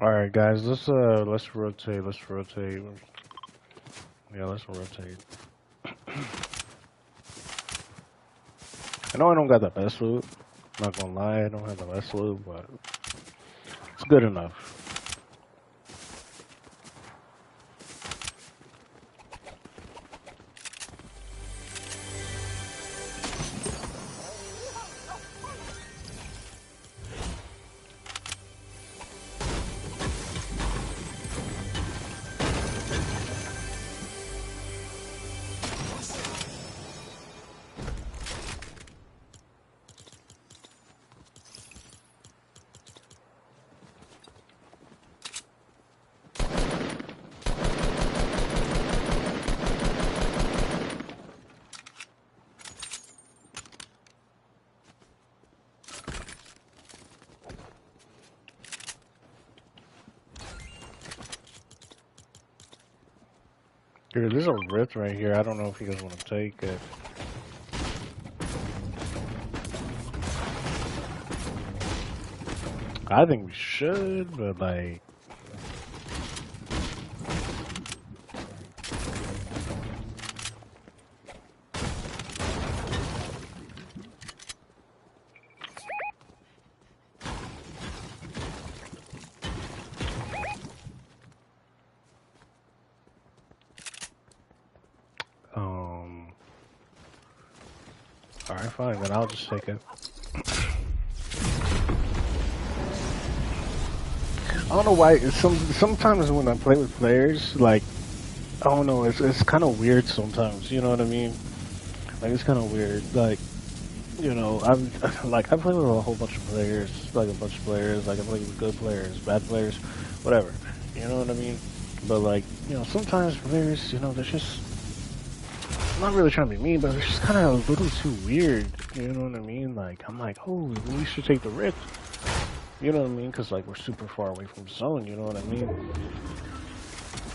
All right, guys. Let's rotate. Let's rotate. Yeah, let's rotate. I know I don't got the best loot. Not gonna lie, I don't have the best loot, but it's good enough. Dude, there's a rift right here. I don't know if you guys want to take it. I think we should, but like... Alright, fine, then I'll just take it. I don't know why. Sometimes when I play with players, like I don't know, it's kind of weird sometimes. You know what I mean? Like it's kind of weird. Like you know, I play with a whole bunch of players, like a bunch of players. Like I play with good players, bad players, whatever. You know what I mean? But like you know, sometimes players, you know, they're just I'm not really trying to be mean, but they're just kind of a little too weird. You know what I mean? Like I'm like, oh, we should take the risk. You know what I mean? Because, like, we're super far away from zone, you know what I mean?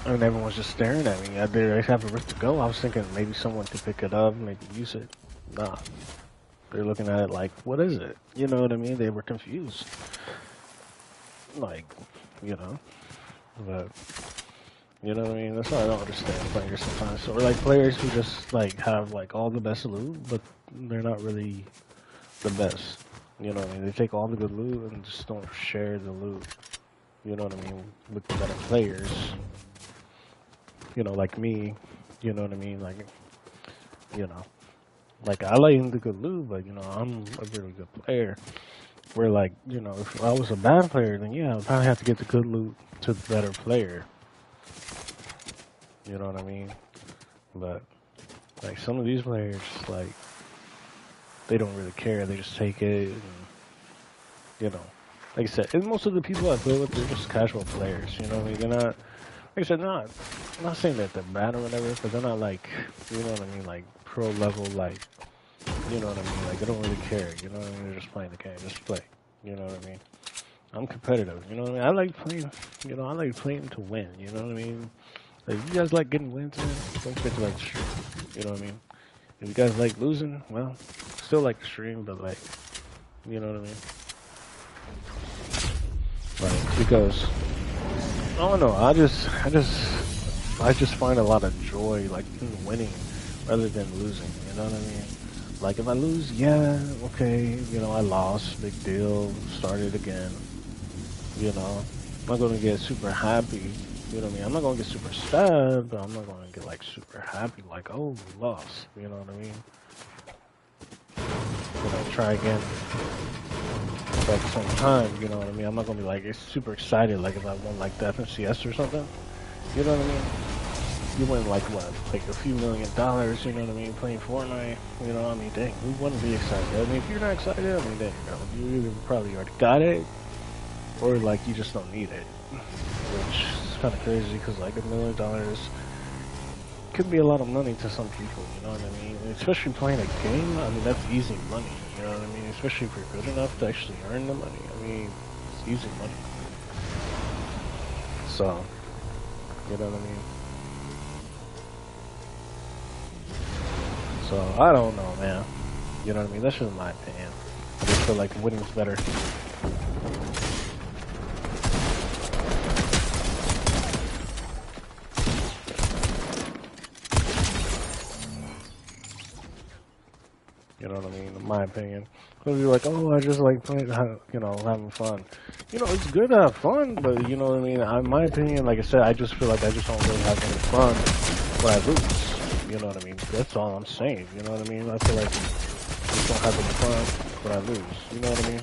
And everyone's just staring at me. They have a rift to go. I was thinking maybe someone could pick it up, maybe use it. Nah. They're looking at it like, what is it? You know what I mean? They were confused. Like, you know? But, you know what I mean? That's why I don't understand players sometimes. Or, like, players who just, like, have, like, all the best loot, but they're not really the best. You know what I mean? They take all the good loot and just don't share the loot. You know what I mean? With the better players. You know, like me. You know what I mean? Like, you know. Like, I like the good loot, but, you know, I'm a really good player. Where, like, you know, if I was a bad player, then, yeah, I'd probably have to get the good loot to the better player. You know what I mean? But, like, some of these players, like, they don't really care. They just take it, and, you know. Like I said, and most of the people I play with, they're just casual players. You know what I mean? They're not, like I said, I'm not saying that they're bad or whatever, but they're not like, you know what I mean, like pro level, like You know what I mean? Like, they don't really care. You know what I mean? They're just playing the game. Just play. You know what I mean? I'm competitive. You know what I mean? I like playing. You know, I like playing to win. You know what I mean? Like, if you guys like getting wins in, don't forget to like the stream. You know what I mean? If you guys like losing, well, still like the stream, but like, you know what I mean? Like, because I don't know. I just find a lot of joy like in winning rather than losing. You know what I mean? Like if I lose, yeah, okay, you know I lost, big deal, started again. You know, I'm not gonna get super happy. You know what I mean? I'm not gonna get super sad, but I'm not gonna get like super happy. Like, oh, we lost. You know what I mean? You know, try again. But at the same time, you know what I mean? I'm not gonna be like it's super excited like if I won like the FNCS or something. You know what I mean? You win like what, like a few $1 million, you know what I mean, playing Fortnite, you know, I mean, dang, who wouldn't be excited? I mean, if you're not excited, I mean, dang, you either probably already got it, or like you just don't need it, which is kind of crazy, because like $1 million could be a lot of money to some people, you know what I mean, especially playing a game, I mean, that's easy money, you know what I mean, especially if you're good enough to actually earn the money, I mean, it's easy money, so, you know what I mean. So, I don't know, man. You know what I mean? That's just my opinion. I just feel like winning's better. You know what I mean? In my opinion. Because you're like, oh, I just like playing, you know, having fun. You know, it's good to have fun, but you know what I mean? In my opinion, like I said, I just feel like I just don't really have any fun when I lose. You know what I mean? That's all I'm saying. You know what I mean? I feel like I just don't have any fun when I lose. You know what I mean?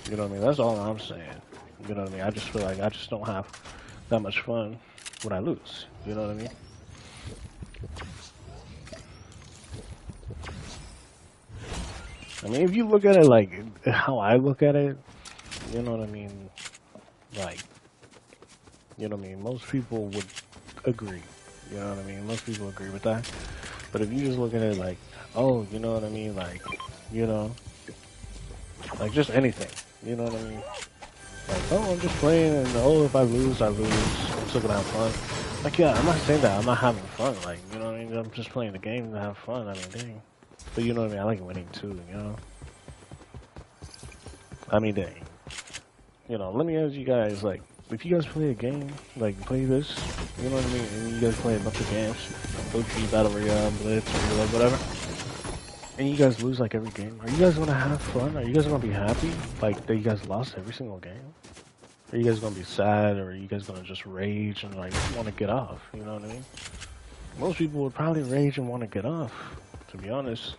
You know what I mean? That's all I'm saying. You know what I mean? I just feel like I just don't have that much fun when I lose. You know what I mean? I mean, if you look at it like how I look at it, you know what I mean? Like, you know what I mean? Most people would agree. You know what I mean? Most people agree with that. But if you just look at it like, oh, you know what I mean? Like, you know, like just anything. You know what I mean? Like, oh, I'm just playing, and oh, if I lose, I lose. I'm still gonna have fun. Like, yeah, I'm not saying that I'm not having fun. Like, you know what I mean? I'm just playing the game to have fun. I mean, dang. But you know what I mean? I like winning too, you know? I mean, dang. You know, let me ask you guys, like, if you guys play a game, like, play this, you know what I mean? And you guys play a bunch of games, OG, Battle Royale, Blitz, or whatever, and you guys lose, like, every game, are you guys gonna have fun? Are you guys gonna be happy, like, that you guys lost every single game? Are you guys gonna be sad, or are you guys gonna just rage and, like, want to get off, you know what I mean? Most people would probably rage and want to get off, to be honest.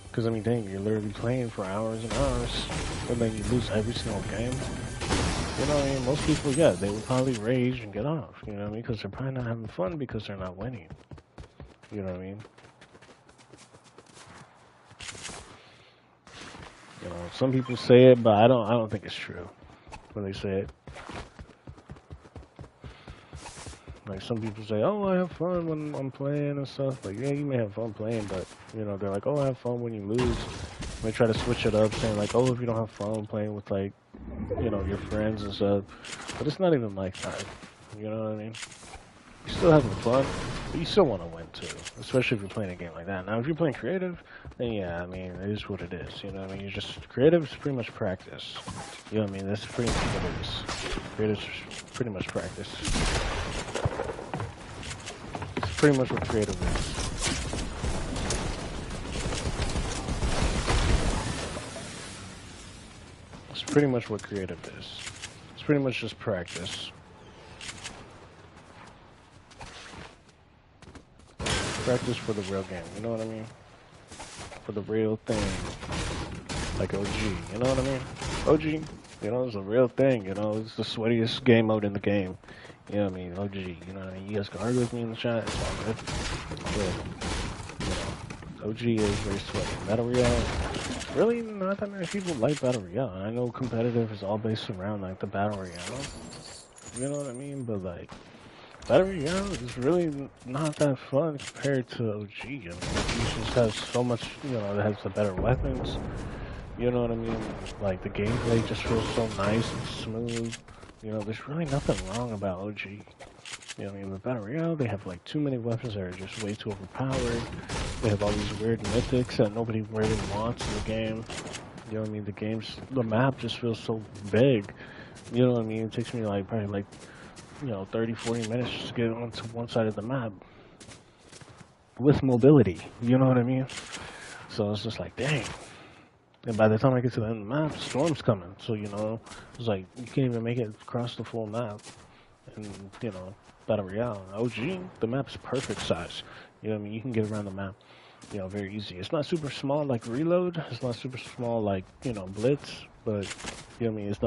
Because, I mean, dang, you're literally playing for hours and hours, and then you lose every single game. You know what I mean? Most people, yeah, they would probably rage and get off, you know what I mean? Because they're probably not having fun because they're not winning. You know what I mean? You know, some people say it, but I don't think it's true when they say it. Like, some people say, oh, I have fun when I'm playing and stuff. Like, yeah, you may have fun playing, but, you know, they're like, oh, I have fun when you lose. They try to switch it up, saying, like, oh, if you don't have fun playing with, like, you know, your friends and stuff. But it's not even like that. You know what I mean? You're still having fun, but you still want to win, too. Especially if you're playing a game like that. Now, if you're playing creative, then, yeah, I mean, it is what it is. You know what I mean? You're just, creative is pretty much practice. You know what I mean? That's pretty much what it is. Creative is pretty much practice. Pretty much what creative is. It's pretty much what creative is. It's pretty much just practice. Practice for the real game, you know what I mean? For the real thing. Like OG, you know what I mean? OG, you know, it's a real thing, you know, it's the sweatiest game mode in the game. You know what I mean? OG, you know what I mean? You guys can argue with me in the chat, it's all good. But, you know, OG is very sweaty. Battle Royale, really not that many people like Battle Royale. I know competitive is all based around, like, the Battle Royale. You know what I mean? But, like, Battle Royale is really not that fun compared to OG. I mean, OG just has so much, it has the better weapons. You know what I mean? Like, the gameplay just feels so nice and smooth. There's really nothing wrong about OG. The Battle Royale, they have like too many weapons that are just way too overpowered. They have all these weird mythics that nobody really wants in the game. The map just feels so big. It takes me like probably like 30, 40 minutes just to get onto one side of the map with mobility. You know what I mean? So it's just like, dang. And by the time I get to the end of the map, storm's coming. So, it's like, you can't even make it across the full map. And, Battle Royale. OG, the map's perfect size. You can get around the map, very easy. It's not super small like Reload. It's not super small like, Blitz. But, it's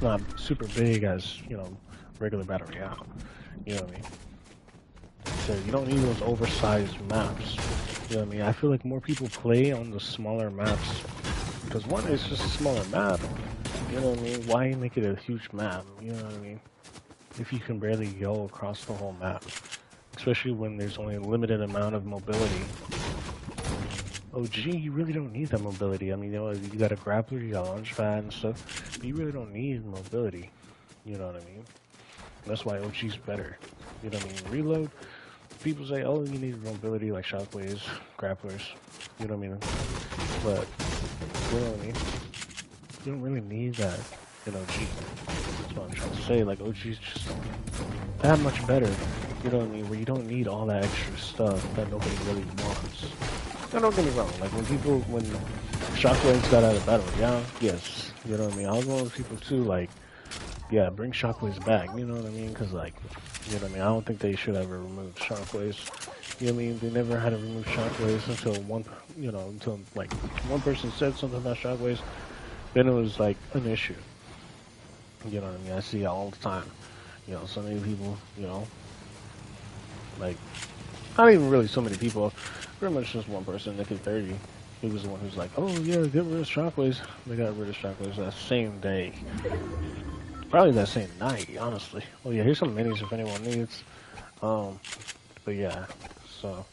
not super big as, regular Battle Royale. You know what I mean? So you don't need those oversized maps. I feel like more people play on the smaller maps. Because one, it's just a smaller map. You know what I mean? Why make it a huge map? You know what I mean? If you can barely go across the whole map. Especially when there's only a limited amount of mobility. OG, you really don't need that mobility. I mean, you got a grappler, you got a launch pad and stuff. But you really don't need mobility. You know what I mean? That's why OG's better. You know what I mean? Reload, people say, oh, you need mobility like shockwaves, grapplers. You know what I mean? But, you know what I mean? You don't really need that in OG. That's what I'm trying to say. Like, OG's just that much better. You know what I mean? Where you don't need all that extra stuff that nobody really wants. Now, don't get me wrong. Like, when shockwaves got out of Battle Royale, yes. You know what I mean? I was one of those people too, like, yeah, bring shockwaves back, you know what I mean? Because, like, you know what I mean? I don't think they should ever remove shockwaves. You know what I mean? They never had to remove shockwaves until until, like, one person said something about shockwaves. Then it was, like, an issue. You know what I mean? I see it all the time. So many people, like, not even really so many people. Pretty much just one person, Nicky30. He was the one who's like, oh, yeah, get rid of shockwaves. They got rid of shockwaves that same day. Probably that same night, honestly. Oh yeah, here's some minis if anyone needs. But yeah, so.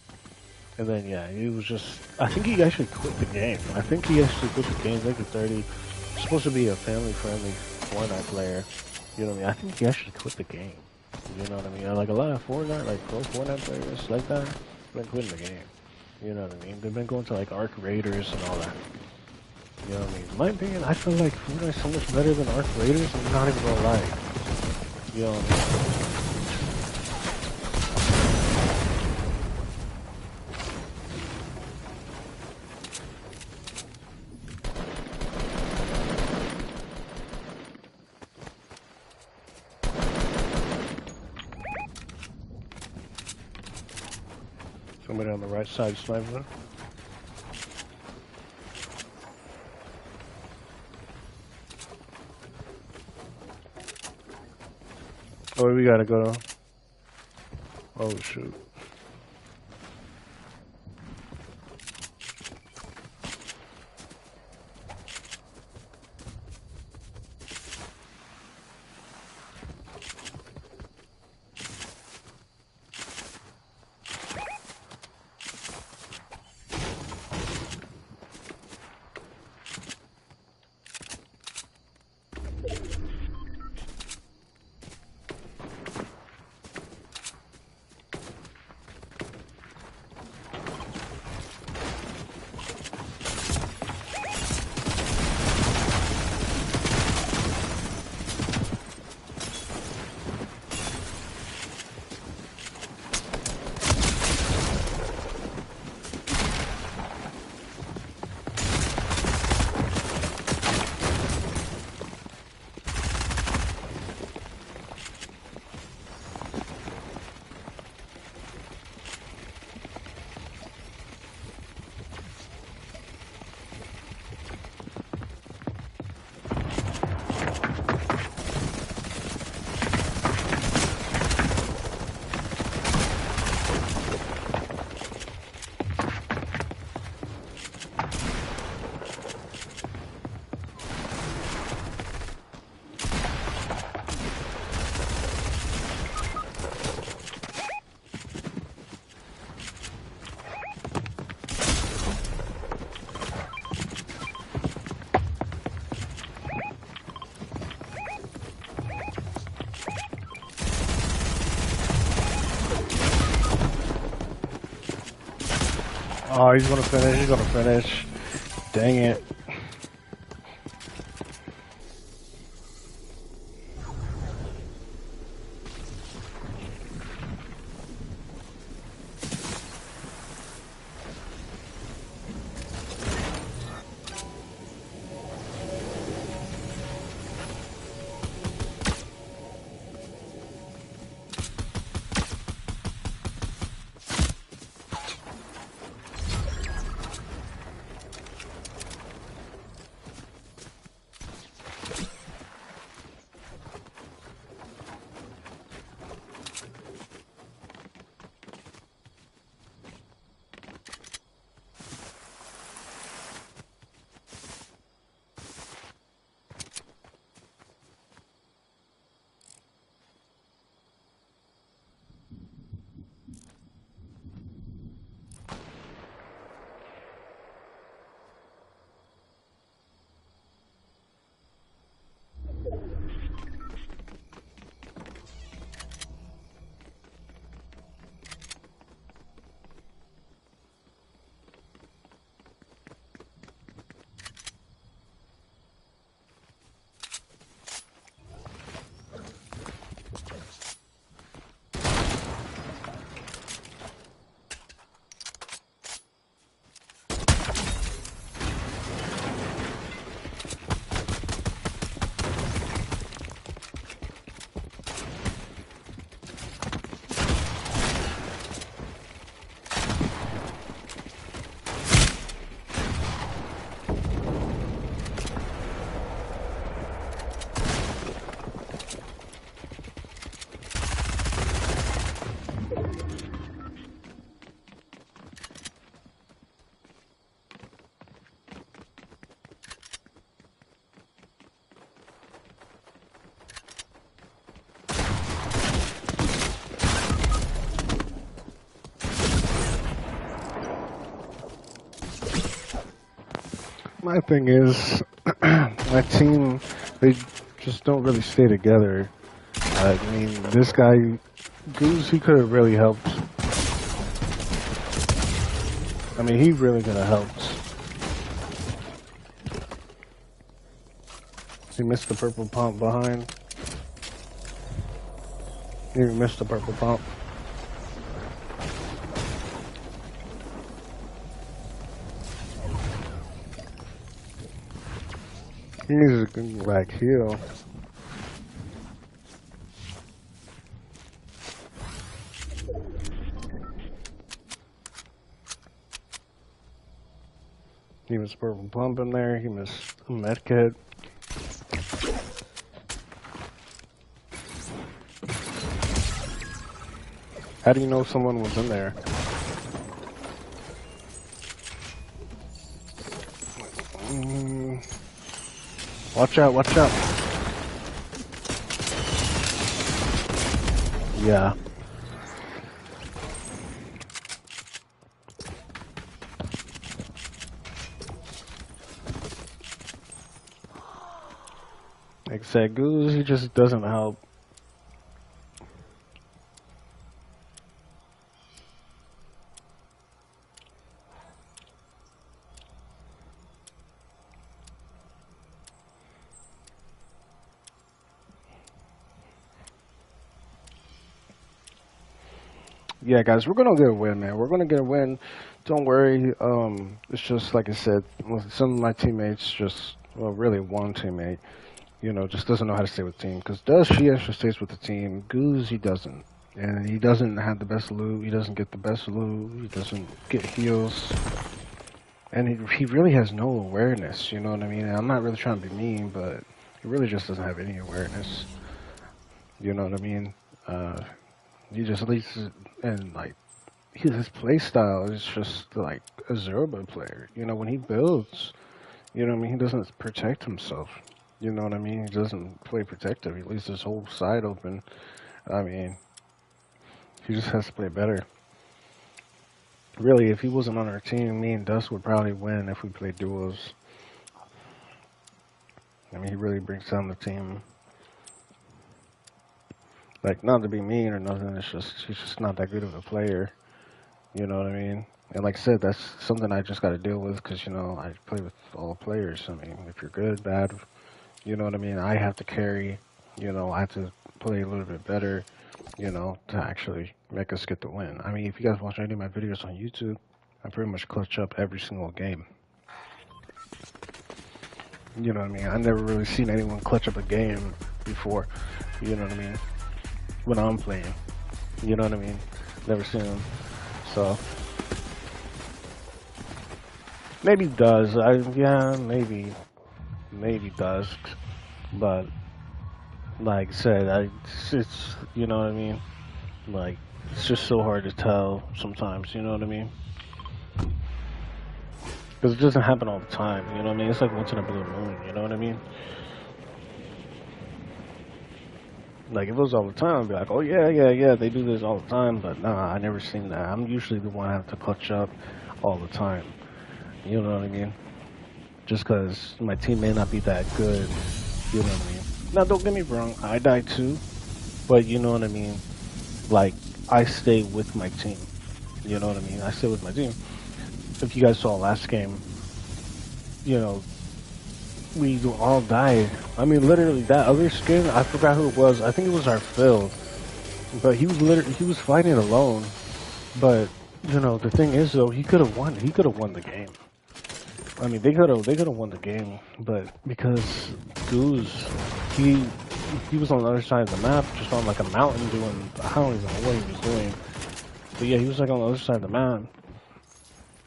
And then yeah, he was just, I think he actually quit the game. Nicky30. He's supposed to be a family-friendly Fortnite player. You know what I mean? I think he actually quit the game. You know what I mean? Like a lot of Fortnite, like pro Fortnite players like that, have been quitting the game. You know what I mean? They've been going to like Arc Raiders and all that. You know what I mean? In my opinion, I feel like Fortnite's so much better than Arc Raiders, I'm not even gonna lie. You know what I mean? Somebody on the right side sniping. Oh, we gotta go. Oh, shoot. Oh, he's gonna finish. He's gonna finish. Dang it. My thing is, my team, they just don't really stay together. I mean, this guy, Goose, he could have really helped. I mean, he really could have helped. He missed the purple pump behind. He missed the purple pump. He needs to, like, heal. He missed purple pump in there. He missed a med kit. How do you know someone was in there? Watch out, watch out. Yeah. Like I said, Goose, he just doesn't help. Yeah, guys, we're gonna get a win, man. We're gonna get a win. Don't worry. It's just like I said, some of my teammates just, well, really one teammate, you know, just doesn't know how to stay with the team. Because does she actually stays with the team? Goose, he doesn't, and he doesn't have the best loot. He doesn't get the best loot. He doesn't get heals, and he really has no awareness. You know what I mean? And I'm not really trying to be mean, but he really just doesn't have any awareness. You know what I mean? He just leads, and like his play style is just like a Zerba player. You know, when he builds, you know what I mean, he doesn't protect himself. You know what I mean? He doesn't play protective. He leaves his whole side open. I mean, he just has to play better. Really, if he wasn't on our team, me and Dust would probably win if we played duos. I mean, he really brings down the team. Like, not to be mean or nothing, it's just, he's just not that good of a player. You know what I mean? And like I said, that's something I just got to deal with because, I play with all players. I mean, if you're good, bad, you know what I mean? I have to carry, I have to play a little bit better, to actually make us get the win. I mean, if you guys watch any of my videos on YouTube, I pretty much clutch up every single game. You know what I mean? I never really seen anyone clutch up a game before, you know what I mean? When I'm playing, you know what I mean? Never seen them. So, maybe does. Yeah, maybe does. But, like I said, it's, you know what I mean? Like, it's just so hard to tell sometimes, you know what I mean? Because it doesn't happen all the time, you know what I mean? It's like once in a blue moon, you know what I mean? Like, if it was all the time, I'd be like, oh, yeah, they do this all the time. But, nah, I never seen that. I'm usually the one I have to clutch up all the time. You know what I mean? Just because my team may not be that good, you know what I mean? Now, don't get me wrong, I die too. But, you know what I mean? Like, I stay with my team. You know what I mean? I stay with my team. If you guys saw last game, we all died. I mean, literally, that other skin, I forgot who it was. I think it was our Phil. But he was fighting alone. But, the thing is, though, he could have won. He could have won the game. I mean, they could have won the game. But because Goose, he was on the other side of the map, just on like a mountain doing, I don't even know what he was doing. But yeah, he was like on the other side of the map.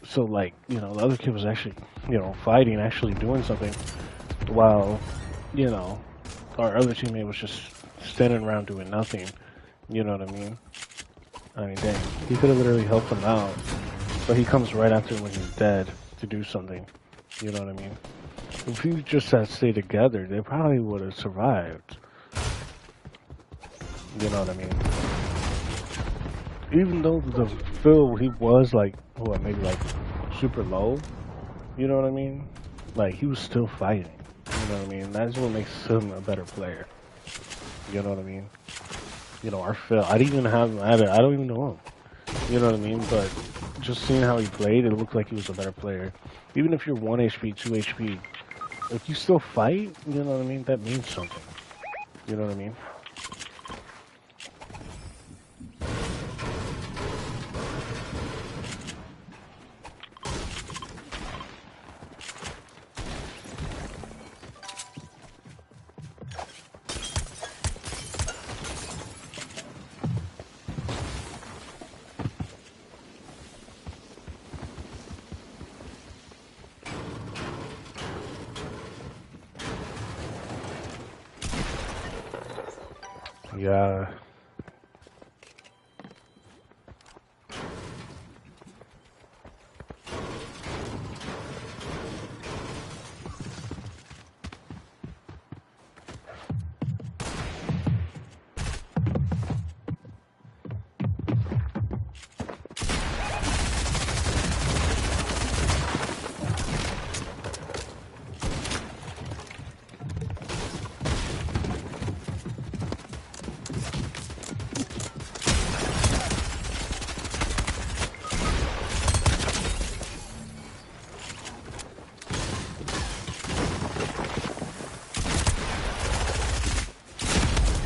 So like, the other kid was actually, fighting, actually doing something. While, our other teammate was just standing around doing nothing. You know what I mean? I mean, dang. He could have literally helped him out. But he comes right after when he's dead to do something. You know what I mean? If he just had stayed together, they probably would have survived. You know what I mean? Even though the Phil, he was like, what, maybe like super low. You know what I mean? Like, he was still fighting. You know what I mean? That's what makes him a better player. You know what I mean? Our Phil, I didn't even have him at it. I don't even know him. You know what I mean? But just seeing how he played, it looked like he was a better player. Even if you're 1 HP, 2 HP, if you still fight, you know what I mean? That means something. You know what I mean? Yeah.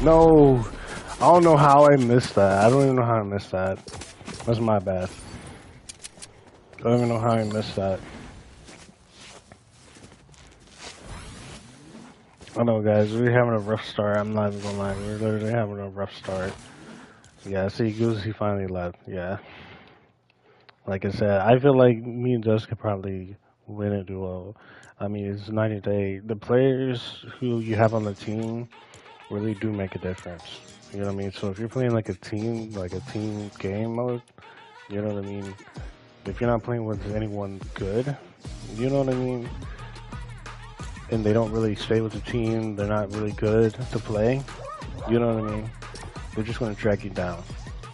No, I don't know how I missed that. I don't even know how I missed that. That's my bad. I don't even know how I missed that. I know, guys, we're having a rough start. I'm not even gonna lie. We're literally having a rough start. Yeah, see, Goose, he finally left. Yeah. Like I said, I feel like me and Jess could probably win a duo. I mean, it's 90-day. The players who you have on the team really do make a difference. You know what I mean? So if you're playing like a team game mode, you know what I mean? If you're not playing with anyone good, you know what I mean? And they don't really stay with the team, they're not really good to play, you know what I mean? They're just going to drag you down.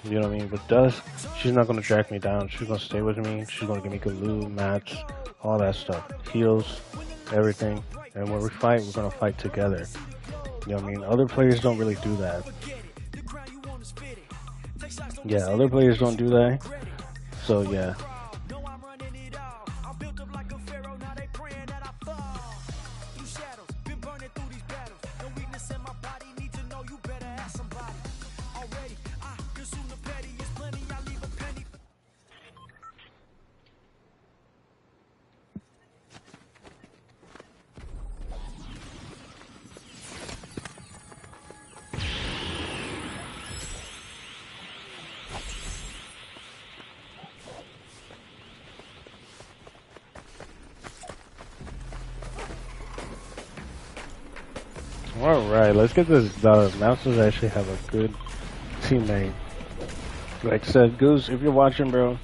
You know what I mean? But Dust, she's not going to drag me down. She's going to stay with me. She's going to give me good loot, mats, all that stuff. Heals, everything. And when we fight, we're going to fight together. You know what I mean? Other players don't really do that. Yeah, other players don't do that. So, yeah. Alright, let's get this done. Mouses actually have a good teammate. Like I said, Goose, if you're watching, bro,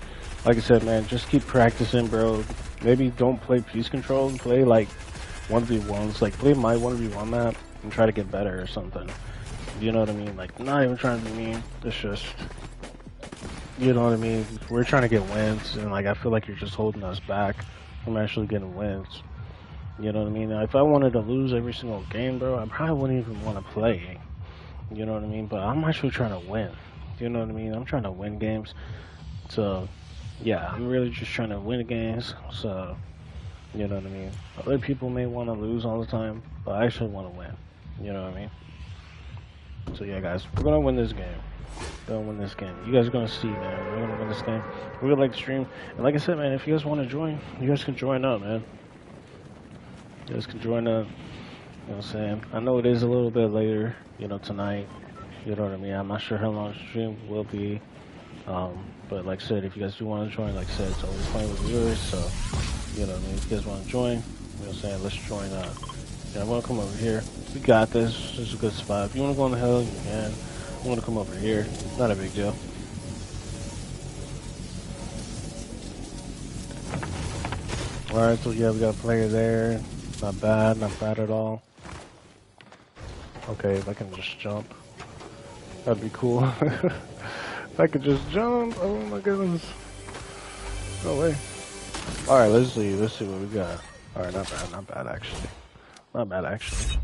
like I said, man, just keep practicing, bro. Maybe don't play Peace Control, play like 1v1s, like play my 1v1 map and try to get better or something. You know what I mean? Like, not even trying to be mean, it's just, you know what I mean? We're trying to get wins, and like, I feel like you're just holding us back from actually getting wins. You know what I mean? If I wanted to lose every single game, bro, I probably wouldn't even want to play. You know what I mean? But I'm actually trying to win. You know what I mean? I'm trying to win games. So, yeah, I'm really just trying to win games. So, you know what I mean? Other people may want to lose all the time, but I actually want to win. You know what I mean? So, yeah, guys, we're going to win this game. We're going to win this game. You guys are going to see, man. We're going to win this game. We're going to like the stream. And like I said, man, if you guys want to join, you guys can join up, man. You guys can join up. You know what I'm saying? I know it is a little bit later, you know, tonight. You know what I mean? I'm not sure how long the stream will be. But like I said, if you guys do want to join, like I said, it's always playing with viewers. So, you know what I mean? If you guys want to join, you know what I'm saying? Let's join up. Yeah, I'm going to come over here. We got this. This is a good spot. If you want to go on the hill, you can. I want to come over here. Not a big deal. Alright, so yeah, we got a player there. Not bad at all. Okay, if I can just jump, that'd be cool. If I could just jump, oh my goodness. No way. Alright, let's see what we got. Alright, not bad actually. Not bad actually.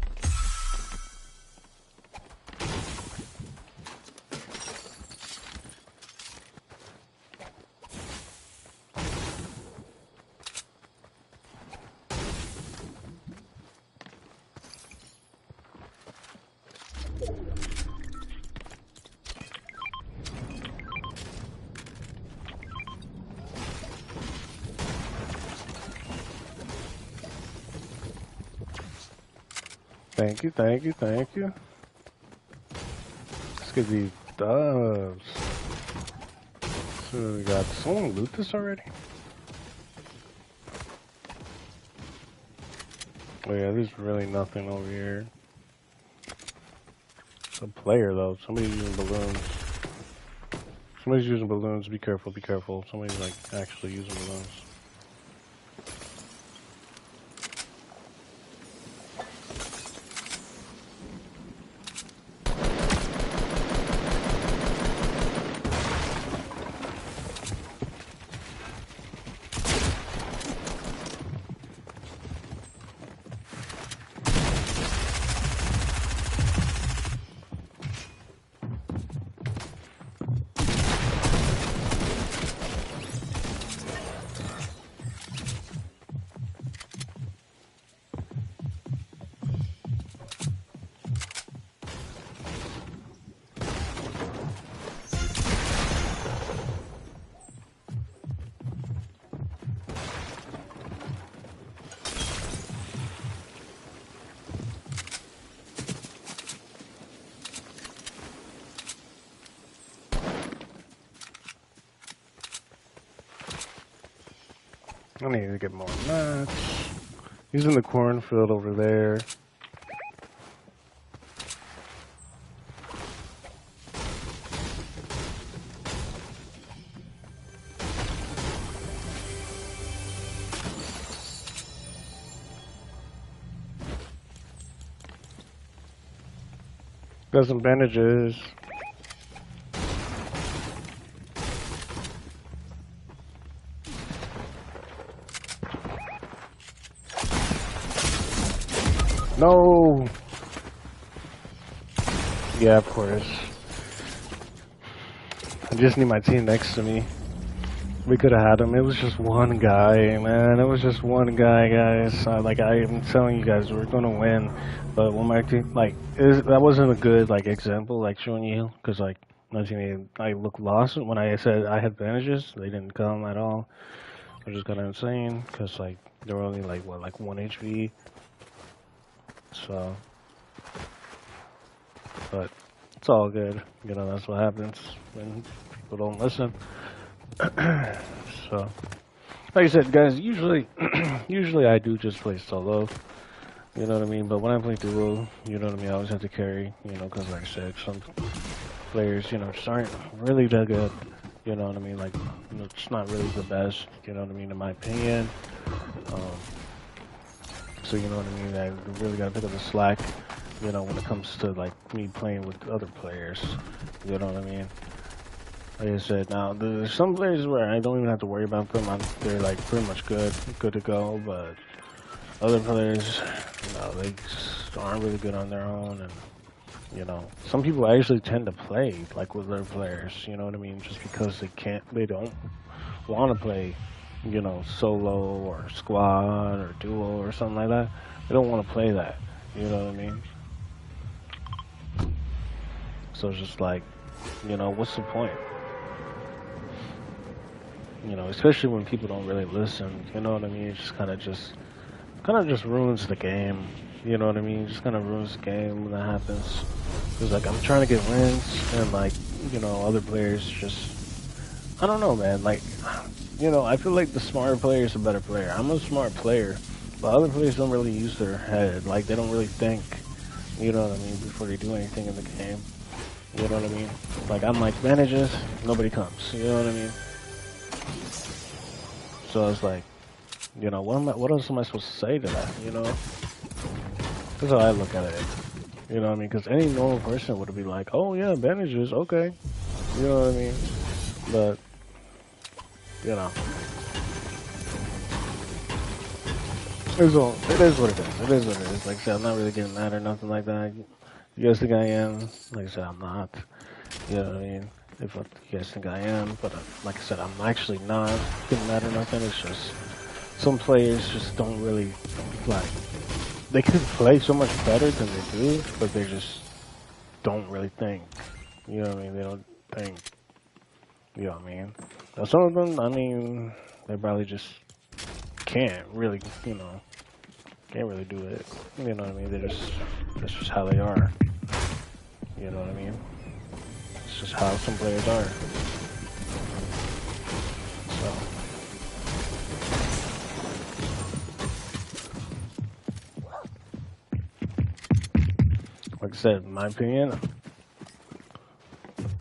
Thank you. Let's get these dubs. So we got someone loot this already? Oh yeah, there's really nothing over here. It's a player though. Somebody's using balloons. Somebody's using balloons. Be careful, be careful. Somebody's like actually using balloons. I need to get more mats. He's in the cornfield over there. Got some bandages. No! Yeah, of course. I just need my team next to me. We could have had him. It was just one guy, man. It was just one guy, guys. Like I am telling you guys, we're gonna win. But when my team, like, that wasn't a good like example, like showing you, because like my team, I looked lost when I said I had bandages. They didn't come at all. I just got insane, because like they were only like what, like 1 HP. So, but it's all good. You know, that's what happens when people don't listen. So, like I said, guys, usually I do just play solo. You know what I mean? But when I play duo, you know what I mean, I always have to carry, you know, because like I said, some players, you know, just aren't really that good. You know what I mean? Like, you know, it's not really the best, you know what I mean, in my opinion. Um, so, you know what I mean? I really got to pick up the slack, you know, when it comes to, like, me playing with other players. You know what I mean? Like I said, now, there's some players where I don't even have to worry about them. They're, like, pretty much good to go, but other players, you know, they just aren't really good on their own, and you know, some people actually tend to play like with their players. You know what I mean? Just because they don't want to play, you know, solo or squad or duo or something like that. They don't want to play that. You know what I mean? So it's just like, you know, what's the point? You know, especially when people don't really listen. You know what I mean? It just kind of just ruins the game. You know what I mean? It just kind of ruins the game when that happens. Cause like I'm trying to get wins, and like you know other players just I don't know, man. Like you know I feel like the smarter player is a better player. I'm a smart player, but other players don't really use their head. Like they don't really think. You know what I mean? Before they do anything in the game. You know what I mean? Like I'm like manages, nobody comes. You know what I mean? So it's like, you know, what else am I supposed to say to that? You know? That's how I look at it. You know what I mean? Because any normal person would be like, oh yeah, bandages, okay. You know what I mean? But, you know. It is what it is. It is what it is. Like I said, I'm not really getting mad or nothing like that. You guys think I am? Like I said, I'm not. You know what I mean? If you guys think I am, but like I said, I'm actually not getting mad or nothing. It's just some players just don't really like. They could play so much better than they do, but they just don't really think. You know what I mean? They don't think. You know what I mean? Now some of them, I mean, they probably just can't really, you know, can't really do it. You know what I mean? That's just how they are. You know what I mean? It's just how some players are. So, like I said, in my opinion,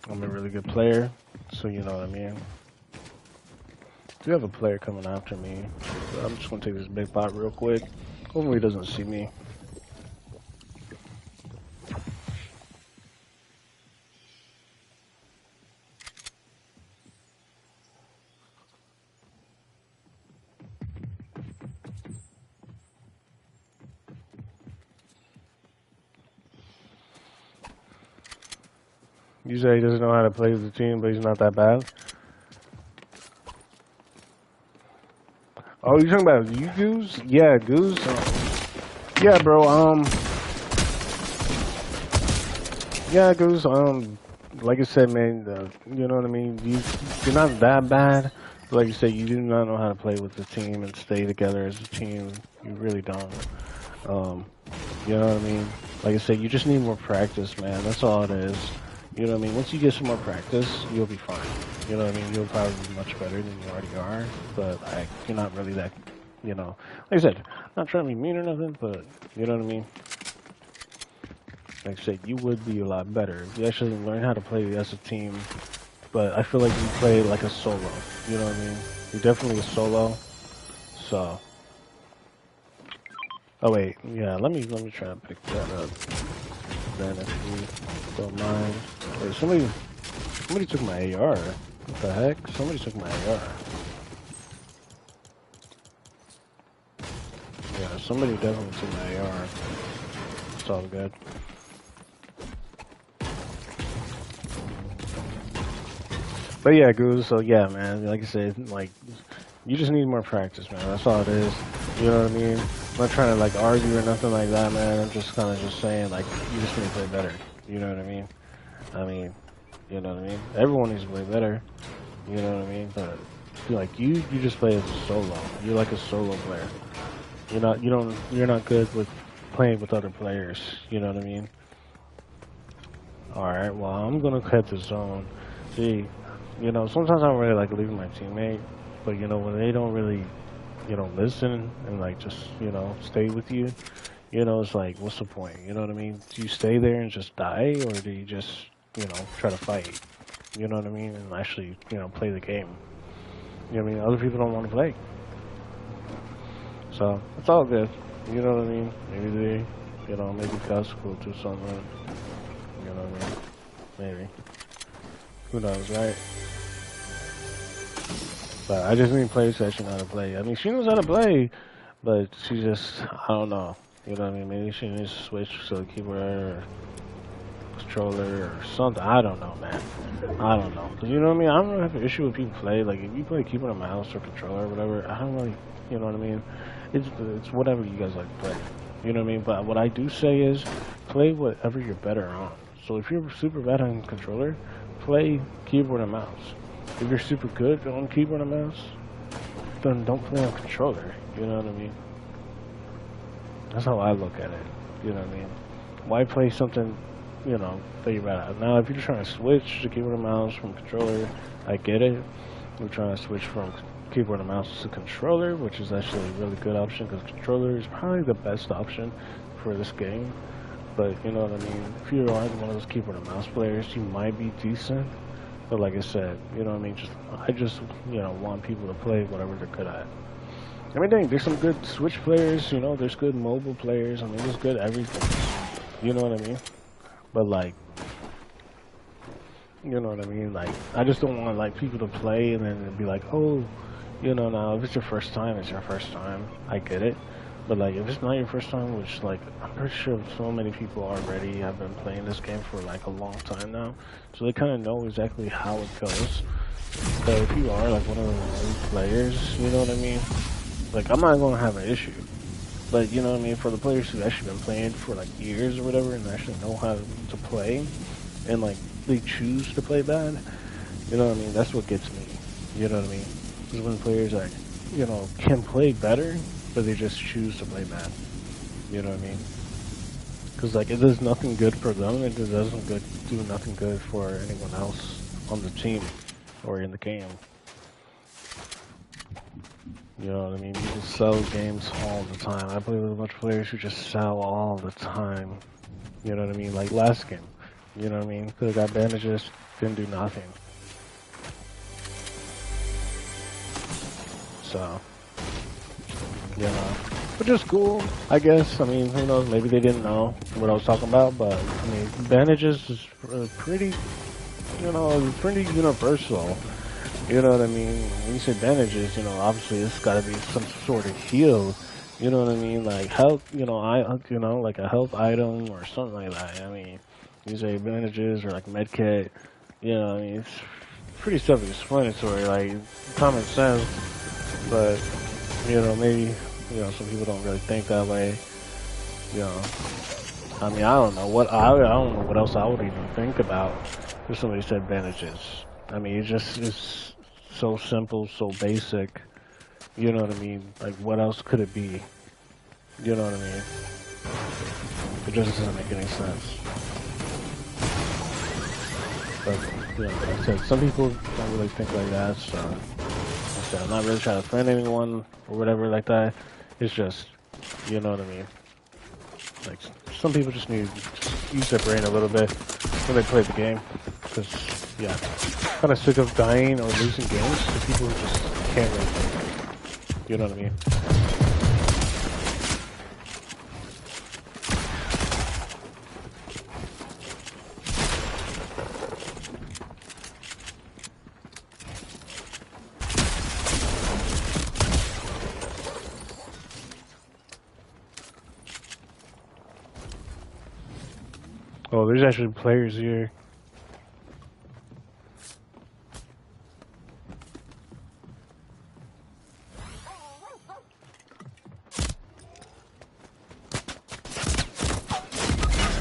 I'm a really good player. So you know what I mean? Do have a player coming after me. So I'm just gonna take this big pot real quick. Hopefully he doesn't see me. You say he doesn't know how to play with the team, but he's not that bad. Oh, you talking about you, Goose? Yeah, Goose. Yeah, bro. Yeah, Goose. Like I said, man. You know what I mean. You're not that bad. Like you said, you do not know how to play with the team and stay together as a team. You really don't. Um, you know what I mean? Like I said, you just need more practice, man. That's all it is. You know what I mean? Once you get some more practice, you'll be fine. You know what I mean? You'll probably be much better than you already are. But like, you're not really that, you know. Like I said, not trying to be mean or nothing, but you know what I mean? Like I said, you would be a lot better if you actually learn how to play as a team. But I feel like you play like a solo. You know what I mean? You're definitely a solo. So. Oh wait, yeah. Let me try to pick that up. Then if you don't mind. Wait, somebody took my AR. What the heck? Somebody took my AR. Yeah, somebody definitely took my AR. It's all good. But yeah, Goose, so yeah, man, like I said, like, you just need more practice, man. That's all it is. You know what I mean? I'm not trying to, like, argue or nothing like that, man. I'm just kind of just saying, like, you just need to play better. You know what I mean? I mean, you know what I mean? Everyone needs to play better. You know what I mean? But, like, you just play as a solo. You're like a solo player. You're not good with playing with other players. You know what I mean? Alright, well, I'm gonna head to zone. See, you know, sometimes I don't really like leaving my teammate, but you know, when they don't really, you know, listen and like just, you know, stay with you, You know, it's like, what's the point? You know what I mean? Do you stay there and just die, or do you just, try to fight? You know what I mean? And actually, play the game. You know what I mean? Other people don't want to play. So, it's all good. You know what I mean? Maybe maybe Gus will do something. You know what I mean? Maybe. Who knows, right? But I just need PlayStation how to play. I mean, she knows how to play, but she just, I don't know. You know what I mean? Maybe she needs to switch to the keyboard or controller or something. I don't know, man. I don't know. Cause you know what I mean? I don't really have an issue with people play. Like, if you play keyboard and mouse or controller or whatever, I don't really, you know what I mean? It's whatever you guys like to play. You know what I mean? But what I do say is, play whatever you're better on. So if you're super bad on controller, play keyboard and mouse. If you're super good on keyboard and mouse, then don't play on controller. You know what I mean? That's how I look at it. You know what I mean? Why play something, that you're bad at? Now, if you're trying to switch to keyboard and mouse from controller, I get it. We're trying to switch from keyboard and mouse to controller, which is actually a really good option because controller is probably the best option for this game. But you know what I mean? If you're like one of those keyboard and mouse players, you might be decent. But like I said, you know what I mean? I just want people to play whatever they're good at. I mean, there's some good Switch players, there's good mobile players. I mean, there's good everything. You know what I mean? But like, you know what I mean? Like, I just don't want like people to play and then be like, oh, now if it's your first time, it's your first time. I get it. But like, if it's not your first time, which like, I'm pretty sure so many people already have been playing this game for like a long time now, so they kind of know exactly how it goes. So if you are like one of the new players, you know what I mean? Like, I'm not gonna have an issue. But you know what I mean? For the players who've actually been playing for like years or whatever and actually know how to play, and like they choose to play bad, you know what I mean? That's what gets me. You know what I mean? Because when players like, can play better, but they just choose to play bad. You know what I mean? Because like, it does nothing good for them, it doesn't do nothing good for anyone else on the team or in the game. You know what I mean? People sell games all the time. I play with a bunch of players who just sell all the time. You know what I mean? Like last game. You know what I mean? Could have got bandages, didn't do nothing. So, which is cool, I guess. I mean, who knows? Maybe they didn't know what I was talking about, but I mean, bandages is pretty, pretty universal. You know what I mean? When you say bandages, obviously it's got to be some sort of heal. You know what I mean? Like health, like a health item or something like that. I mean, you say bandages or like med kit. You know, I mean, it's pretty self-explanatory, like common sense. But maybe some people don't really think that way. I mean, I don't know I don't know what else I would even think about if somebody said bandages. I mean, it's so simple, so basic. You know what I mean? Like, what else could it be? You know what I mean? It just doesn't make any sense. But, like I said, some people don't really think like that, so I'm not really trying to offend anyone or whatever like that. It's just, you know what I mean? Like, some people just need to use their brain a little bit when they play the game. Because, yeah, I'm kind of sick of dying or losing games to people who just can't really think. You know what I mean? Oh, there's actually players here.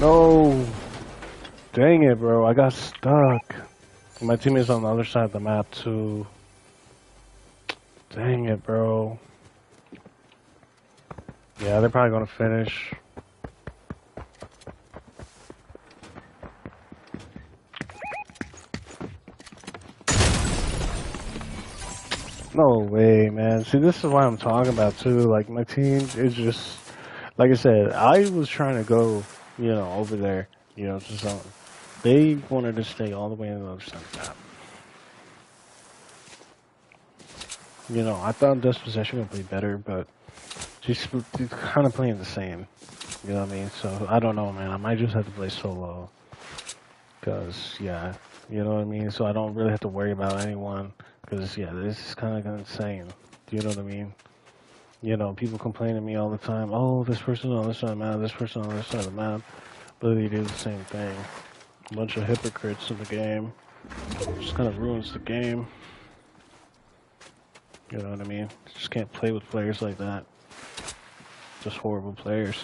No! Dang it, bro. I got stuck. My teammate's on the other side of the map, too. Dang it, bro. Yeah, they're probably gonna finish. No way, man. See, this is what I'm talking about, too. Like, my team is just Like I said, I was trying to go, over there, to some. They wanted to stay all the way on the other side of the map. I thought Dispossession would play better, but she's kind of playing the same. You know what I mean? So, I don't know, man. I might just have to play solo. Because, yeah, you know what I mean? So I don't really have to worry about anyone. Because, yeah, this is kind of insane. Do you know what I mean? People complain to me all the time, oh, this person on this side of the map, this person on this side of the map. But they do the same thing. A bunch of hypocrites in the game. Just kind of ruins the game. You know what I mean? Just can't play with players like that. Just horrible players.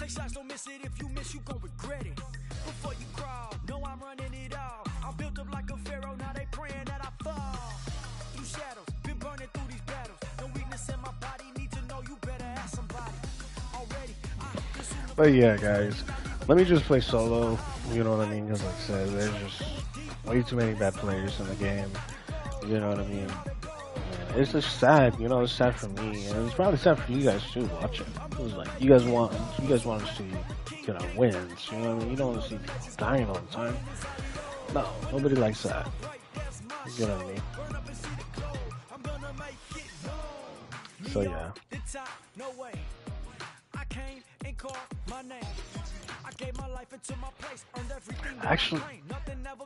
Shots don't miss it. If you miss, you gon' regret it. Before you crawl, know I'm running it all. I'm built up like a pharaoh, now they praying that I fall. Through shadows, been burning through these battles. No weakness in my body, need to know you better ask somebody. Already, but yeah, guys, let me just play solo. You know what I mean? Because like I said, there's just way too many bad players in the game. You know what I mean? It's just sad, it's sad for me, and it's probably sad for you guys too watching. It's like you guys want to see, wins, you know what I mean? You don't want to see people dying all the time. No, nobody likes that. You know what I mean? So yeah. Actually,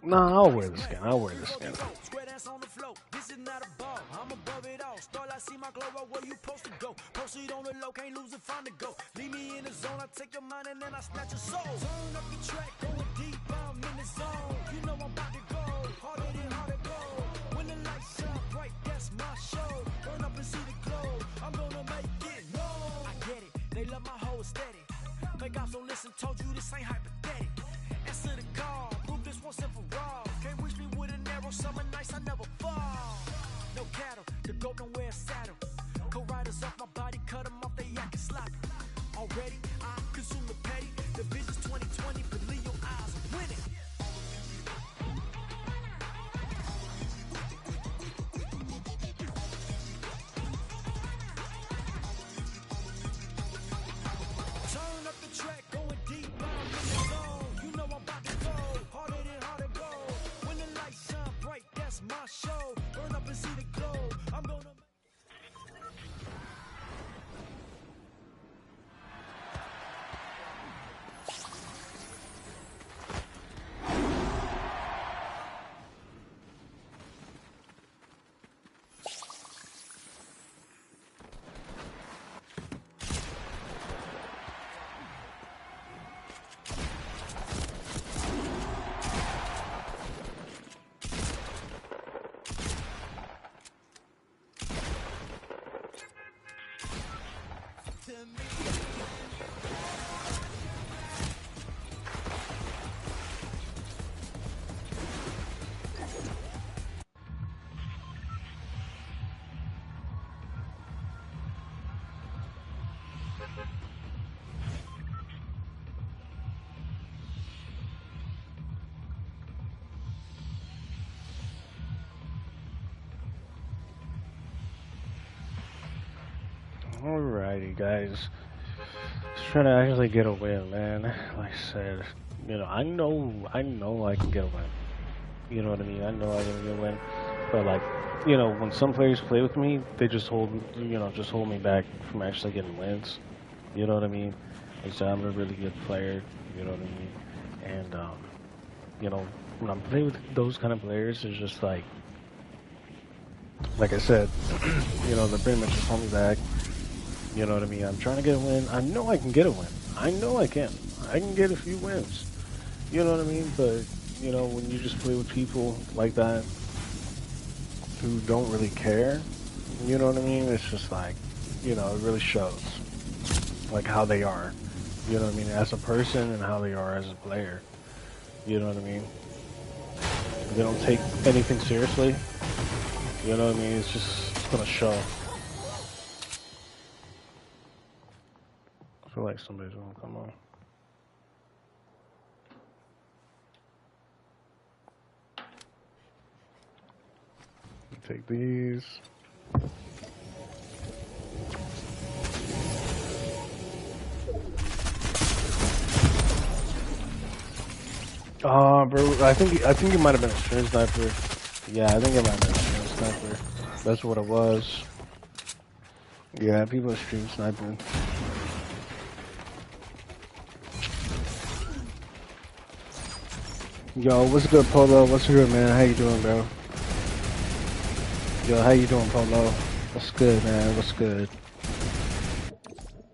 no, I'll wear the skin. I'll wear the skin. I'm above it all. Start, I see my glow up where you supposed to go. Proceed on the low, can't lose it, find the go. Leave me in the zone, I take your mind and then I snatch your soul. Turn up the track, going deep, I'm in the zone. You know I'm about to go, harder than hard to go. When the lights shine bright, that's my show. Burn up and see the glow, I'm gonna make it known. I get it, they love my whole aesthetic. Fake ops don't listen, told you this ain't hypothetical. Answer the call, prove this once and for all. Can't reach me with an arrow, summer nights I never fall. No cattle, the goat don't wear a saddle. Co-riders off my body, cut them off, they acting sloppy. Already, I consume the petty. The business 2020, believe your eyes are winning. Turn up the track, going deep, I'm in the zone. You know I'm about to go, harder than hard to go. When the lights shine bright, that's my show. Burn up and see the glow, I'm gonna... Alrighty, guys. Just trying to actually get a win, man. Like I said, I know I can get a win. You know what I mean? I know I can get a win. But like, when some players play with me, they just just hold me back from actually getting wins. You know what I mean? Like I said, I'm a really good player. You know what I mean? And you know, when I'm playing with those kind of players, it's just like I said, they pretty much just hold me back. You know what I mean? I'm trying to get a win. I know I can get a win. I know I can. I can get a few wins. You know what I mean? But, when you just play with people like that who don't really care, you know what I mean? It's just it really shows, like, how they are. You know what I mean? As a person and how they are as a player. You know what I mean? They don't take anything seriously. You know what I mean? It's gonna show. I feel like somebody's gonna come on. Take these. Bro, I think it might have been a stream sniper. Yeah, I think it might have been a stream sniper. That's what it was. Yeah, people are stream sniping. Yo, what's good, Polo? What's good, man? How you doing, bro? Yo, how you doing, Polo? What's good, man? What's good?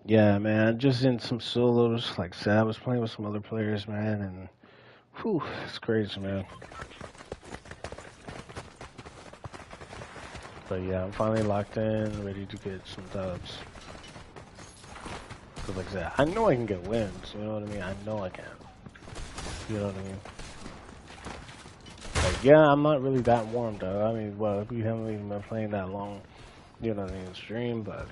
Yeah, man, just in some solos. Like I said, I was playing with some other players, man, and whew, it's crazy, man. But yeah, I'm finally locked in, ready to get some dubs. Cause like I said, I know I can get wins. You know what I mean? I know I can. You know what I mean? Like, yeah, I'm not really that warm though. I mean, well, we haven't even been playing that long. You know what I mean? Stream, but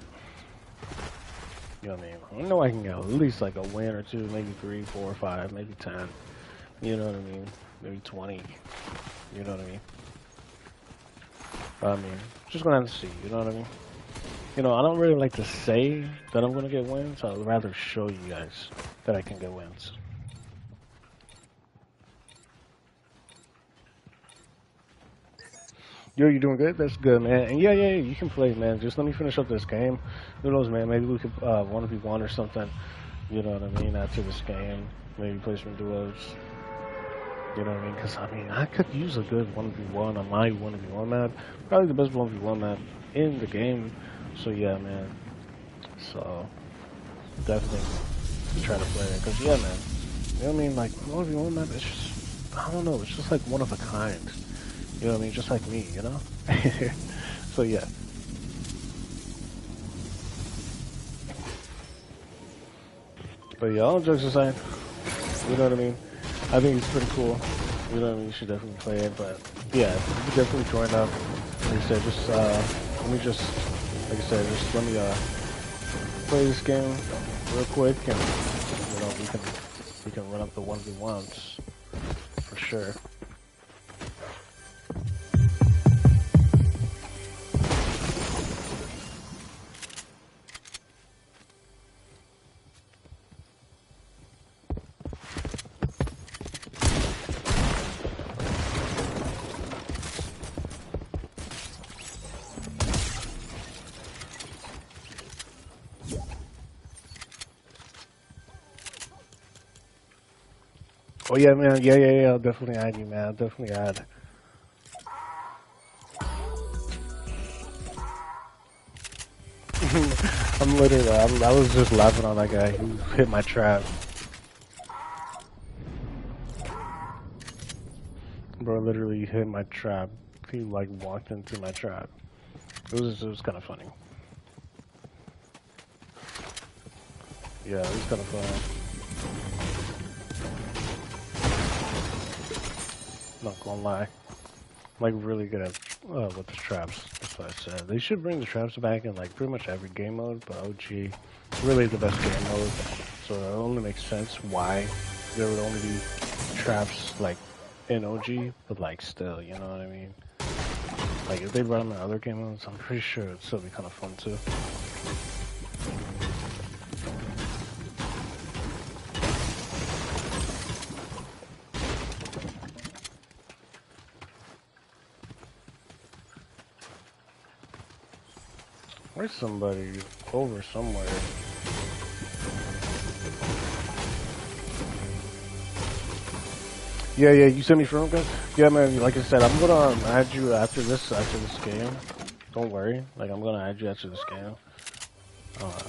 you know what I mean? I know I can get at least like a win or two, maybe 3, 4, 5, maybe 10. You know what I mean? Maybe 20. You know what I mean? I mean, just gonna have to see. You know what I mean? I don't really like to say that I'm gonna get wins. I'd rather show you guys that I can get wins. Yo, you doing good? That's good, man. And yeah, you can play, man. Just let me finish up this game. Who knows, man? Maybe we could 1v1 or something. You know what I mean? After this game, maybe play some duos. You know what I mean? Because, I mean, I could use a good 1v1 on my 1v1 map. Probably the best 1v1 map in the game. So, yeah, man. So, definitely try to play it. Because, yeah, man. You know what I mean? Like, 1v1 map, it's just, I don't know, it's just like one of a kind. You know what I mean? Just like me, you know? So, yeah. But, yeah, all jokes aside, you know what I mean? I think it's pretty cool. You know what I mean? You should definitely play it, but yeah, you can definitely join up. Like I said, just let me just, like I said, just let me play this game real quick, and we can run up the 1v1s for sure. Oh yeah, man. Yeah. I'll definitely add you, man. I'll definitely add. I'm literally, I was just laughing on that guy who hit my trap. Bro, literally hit my trap. He like walked into my trap. It was kind of funny. Yeah, it was kind of fun. Not gonna lie. I'm like really good at with the traps. That's what I said. They should bring the traps back in like pretty much every game mode, but OG really the best game mode. So it only makes sense why there would only be traps like in OG, but like still, you know what I mean? Like if they run them in other game modes, I'm pretty sure it'd still be kind of fun too. Where's somebody over somewhere? Yeah, yeah, you sent me from good? Yeah, man, like I said, I'm gonna add you after this game. Don't worry. Like, I'm gonna add you after this game. Uh,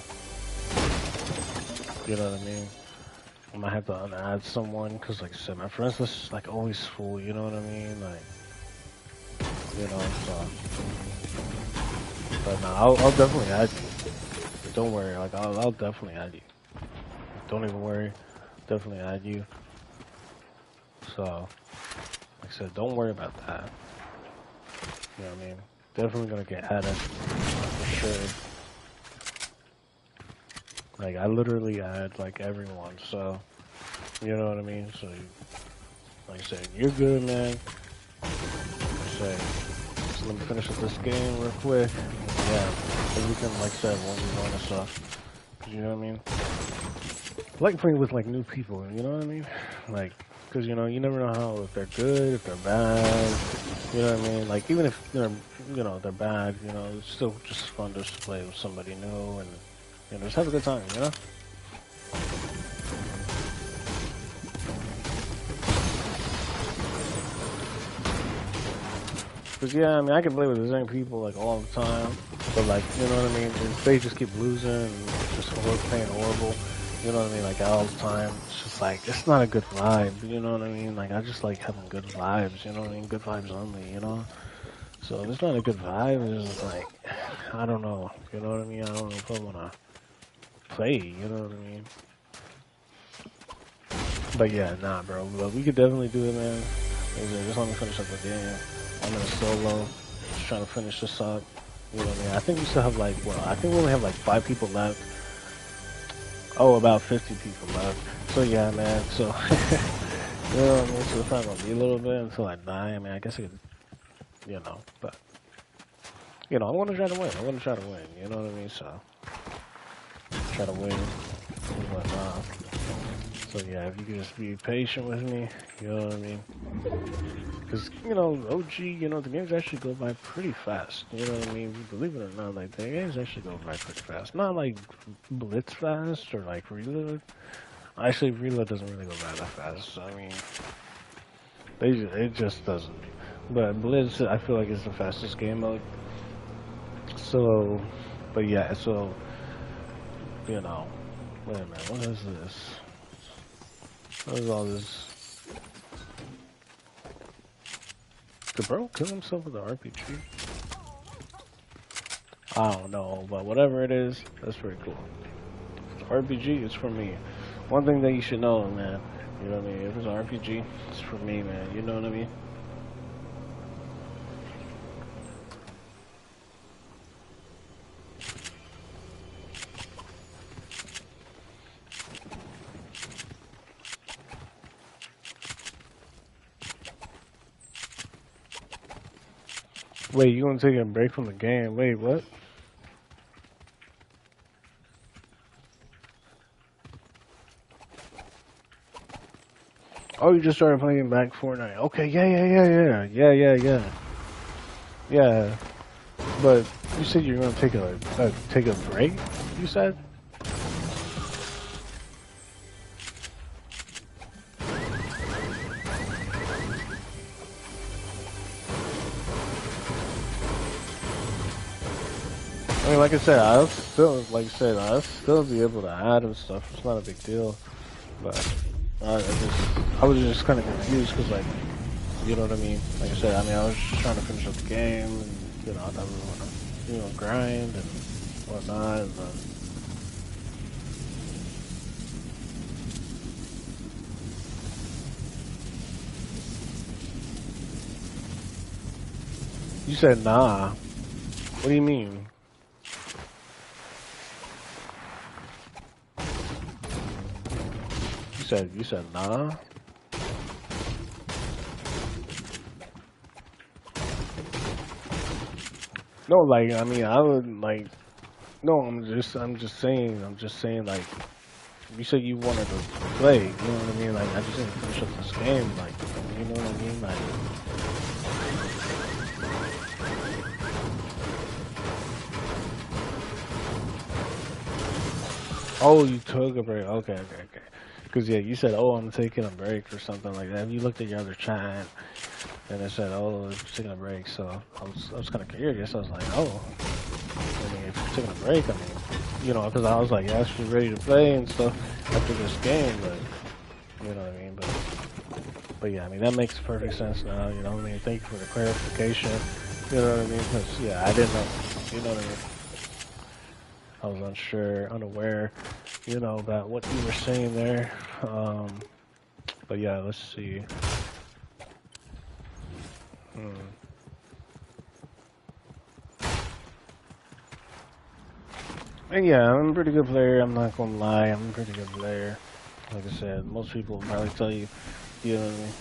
you know what I mean? I might have to unadd someone, because, like I said, my friends list is, like, always full, you know what I mean? Like, you know, so. But no, I'll definitely add you. Don't worry, like, I'll definitely add you. Don't even worry. Definitely add you. So, like I said, don't worry about that. You know what I mean? Definitely gonna get added. For sure. Like, I literally add, like, everyone, so. You know what I mean? So, like I said, you're good, man. Say, so let me finish up this game real quick. Yeah, so we can, like I said, when we want and stuff. You know what I mean? I like playing with, like, new people, you know what I mean? Like, because, you know, you never know how, if they're good, if they're bad. You know what I mean? Like, even if they're, you know, they're bad, you know, it's still just fun just to play with somebody new and, you know, just have a good time, you know? Cause yeah, I mean, I can play with the same people like all the time, but like, you know what I mean? If they just keep losing and just playing horrible, you know what I mean? Like all the time, it's just like it's not a good vibe. You know what I mean? Like I just like having good vibes. You know what I mean? Good vibes only. You know. So if it's not a good vibe, it's just like I don't know. You know what I mean? I don't know if I wanna play. You know what I mean? But yeah, nah, bro. But we could definitely do it, man. Like I said, just let me finish up the game. I'm in a solo, just trying to finish this up. You know what I mean? I think we still have like, well, I think we only have like 5 people left. Oh, about 50 people left. So yeah, man. So, you know what I mean? So it's not gonna be a little bit until I die. I mean, I guess it could, you know, but you know, I want to try to win. I want to try to win. You know what I mean? So try to win and whatnot. So yeah, if you could just be patient with me, you know what I mean? Because, you know, OG, you know, the games actually go by pretty fast. You know what I mean? Believe it or not, like, the games actually go by pretty fast. Not like Blitz fast or like Reload. Actually, Reload doesn't really go by that fast. I mean, it just doesn't. But Blitz, I feel like, is the fastest game mode. So, but yeah, so, you know, wait a minute, what is this? What is all this? Did bro kill himself with an RPG? I don't know, but whatever it is, that's pretty cool. RPG is for me. One thing that you should know, man, you know what I mean? If it's an RPG, it's for me, man. You know what I mean? Wait, you gonna take a break from the game? Wait, what? Oh, you just started playing back Fortnite. Okay, yeah. Yeah, but you said you're gonna take a break. You said. I mean, like I said, I'll still be able to add and stuff. It's not a big deal. But I was just kind of confused because, like, you know what I mean? Like I said, I mean, I was just trying to finish up the game, and you know, I thought we were gonna, you know, grind and whatnot. And you said nah. What do you mean? You said nah. No, like I mean, I would like No, I'm just saying, like, you said you wanted to play, you know what I mean? Like, I just didn't finish up this game, like, you know what I mean? Like, oh, you took a break. Okay, okay, okay. Because, yeah, you said, oh, I'm taking a break or something like that. You looked at your other chat, and it said, oh, I'm taking a break. So I was kind of curious. I was like, oh, I mean, if you're taking a break, I mean, you know, because I was like, yeah, she's ready to play and stuff after this game, but, you know what I mean? But yeah, I mean, that makes perfect sense now, you know what I mean? Thank you for the clarification, you know what I mean? Because, yeah, I didn't know, you know what I mean? I was unsure, unaware, you know, about what you were saying there. But yeah, let's see. Hmm. And yeah, I'm a pretty good player. I'm not gonna lie, I'm a pretty good player. Like I said, most people will probably tell you, you know what I mean?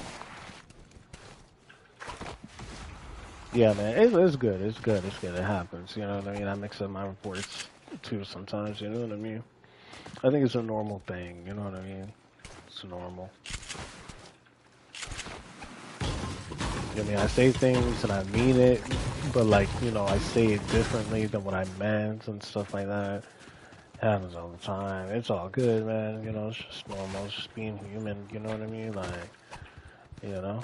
Yeah, man, it's good. It's good. It's good. It happens. You know what I mean? I mix up my reports too sometimes. You know what I mean? I think it's a normal thing. You know what I mean? It's normal. I mean, I say things and I mean it, but like, you know, I say it differently than what I meant and stuff like that. Happens all the time. It's all good, man. You know, it's just normal. It's just being human. You know what I mean? Like, you know,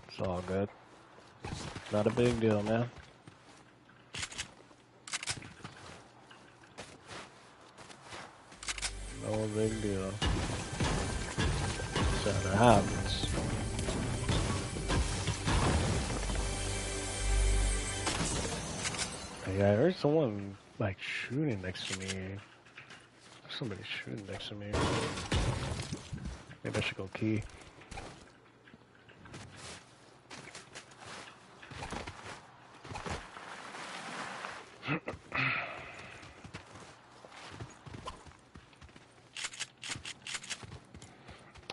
it's all good. Not a big deal, man. No big deal. So that happens. Yeah, I heard someone like shooting next to me. Somebody shooting next to me. Maybe I should go key.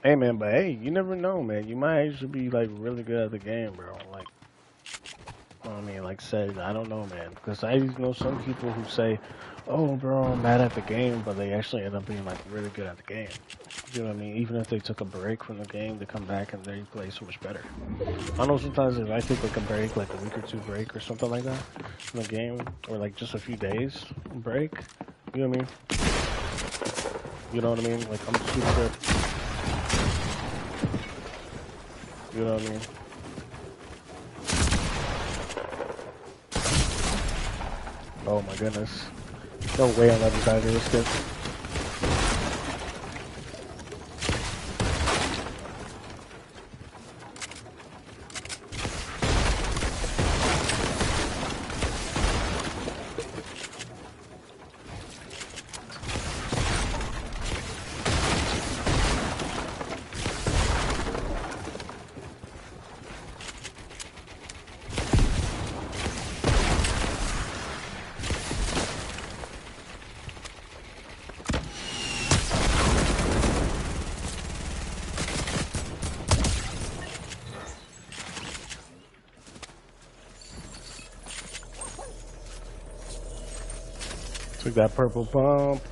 Hey man, but hey, you never know, man. You might actually be like really good at the game, bro. Like, I mean, like said, I don't know, man. Because I know some people who say, "Oh, bro, I'm bad at the game," but they actually end up being like really good at the game. You know what I mean? Even if they took a break from the game, they come back and they play so much better. I know sometimes if I take like a break, like a week or two break or something like that from the game, or like just a few days break, you know what I mean? You know what I mean? Like I'm super good. You know what I mean? Oh my goodness. No way I'm letting die to this kid. Took that purple pump.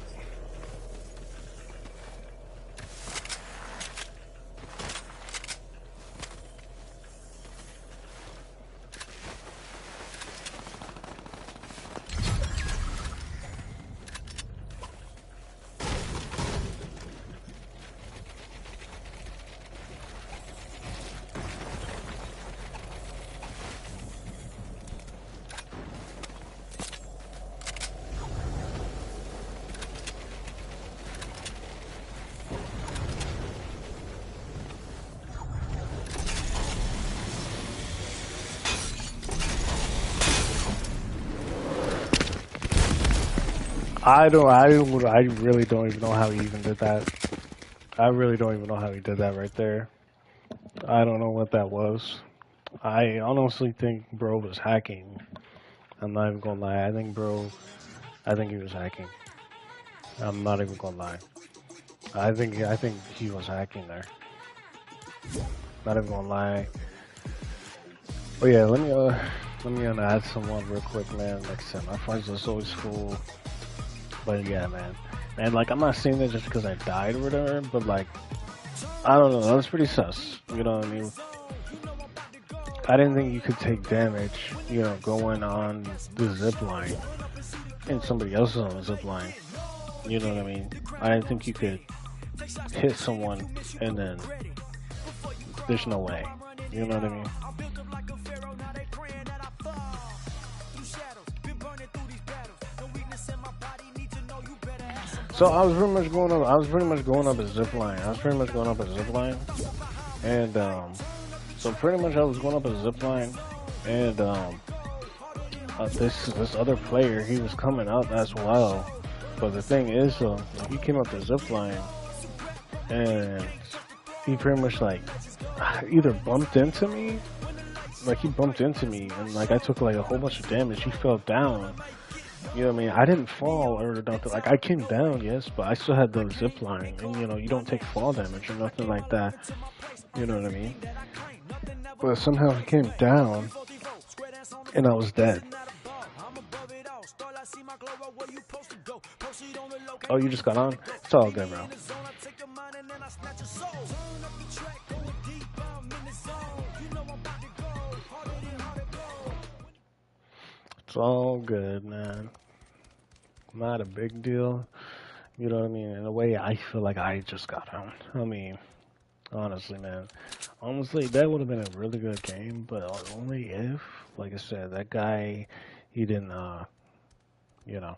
I really don't even know how he even did that. I really don't even know how he did that right there. I don't know what that was. I honestly think bro was hacking. I'm not even gonna lie. I think he was hacking. I'm not even gonna lie. I think he was hacking there. Not even gonna lie. But yeah, let me add someone real quick, man. Like I said, my friends are always full. But yeah, man. And like, I'm not saying that just because I died or whatever, but like, I don't know, that was pretty sus. You know what I mean? I didn't think you could take damage, you know, going on the zip line and somebody else is on the zip line. You know what I mean? I didn't think you could hit someone and then there's no way. You know what I mean? So I was pretty much going up. I was pretty much going up a zip line. I was pretty much going up a zip line, and so pretty much I was going up a zip line, and this other player he was coming up as well. But the thing is, he came up the zip line, and he pretty much like either bumped into me, like he bumped into me, and like I took like a whole bunch of damage. He fell down. You know what I mean? I didn't fall or nothing. Like I came down, yes, but I still had the zip line, and you know you don't take fall damage or nothing like that. You know what I mean? But somehow he came down, and I was dead. Oh, you just got on? It's all good, bro. It's all good, man. Not a big deal. You know what I mean? In a way, I feel like I just got on. I mean, honestly, man. Honestly, that would have been a really good game, but only if, like I said, that guy, he didn't, you know,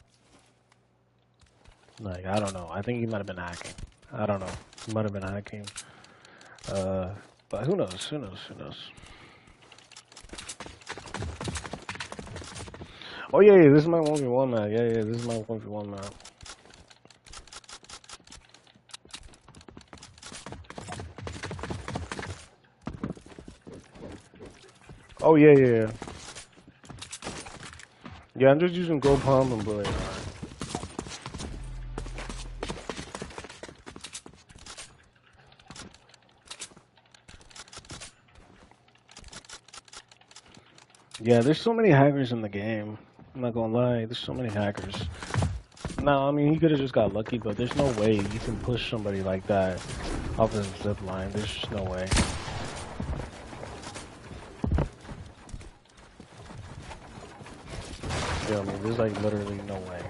like, I don't know. I think he might have been hacking. I don't know. He might have been hacking. But who knows? Who knows? Who knows? Oh, yeah, this is my 1v1 map. Yeah, this is my 1v1 map. Oh, yeah. Yeah, I'm just using gold pump and bullet. Yeah, there's so many hackers in the game. I'm not gonna lie, there's so many hackers. No, I mean, he could have just got lucky, but there's no way you can push somebody like that off the zip line. There's just no way. Yeah, I mean, there's like literally no way.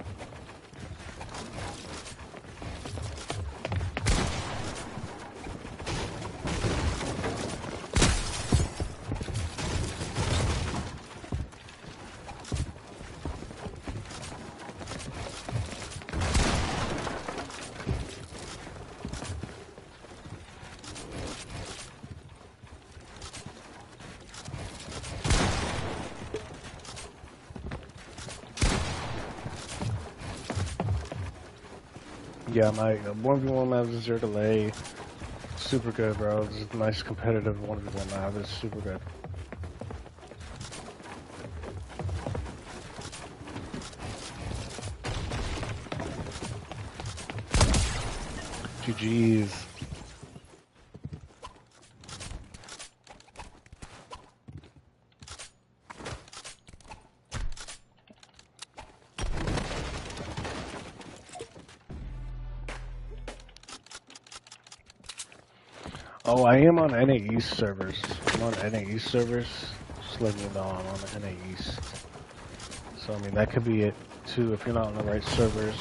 Yeah, my 1v1 map is 0 delay. Super good, bro. This is a nice competitive 1v1 map. It's super good. GG's. Oh, I am on NA East servers. I'm on NA East servers. Just letting you know I'm on the NA East. So, I mean, that could be it, too, if you're not on the right servers.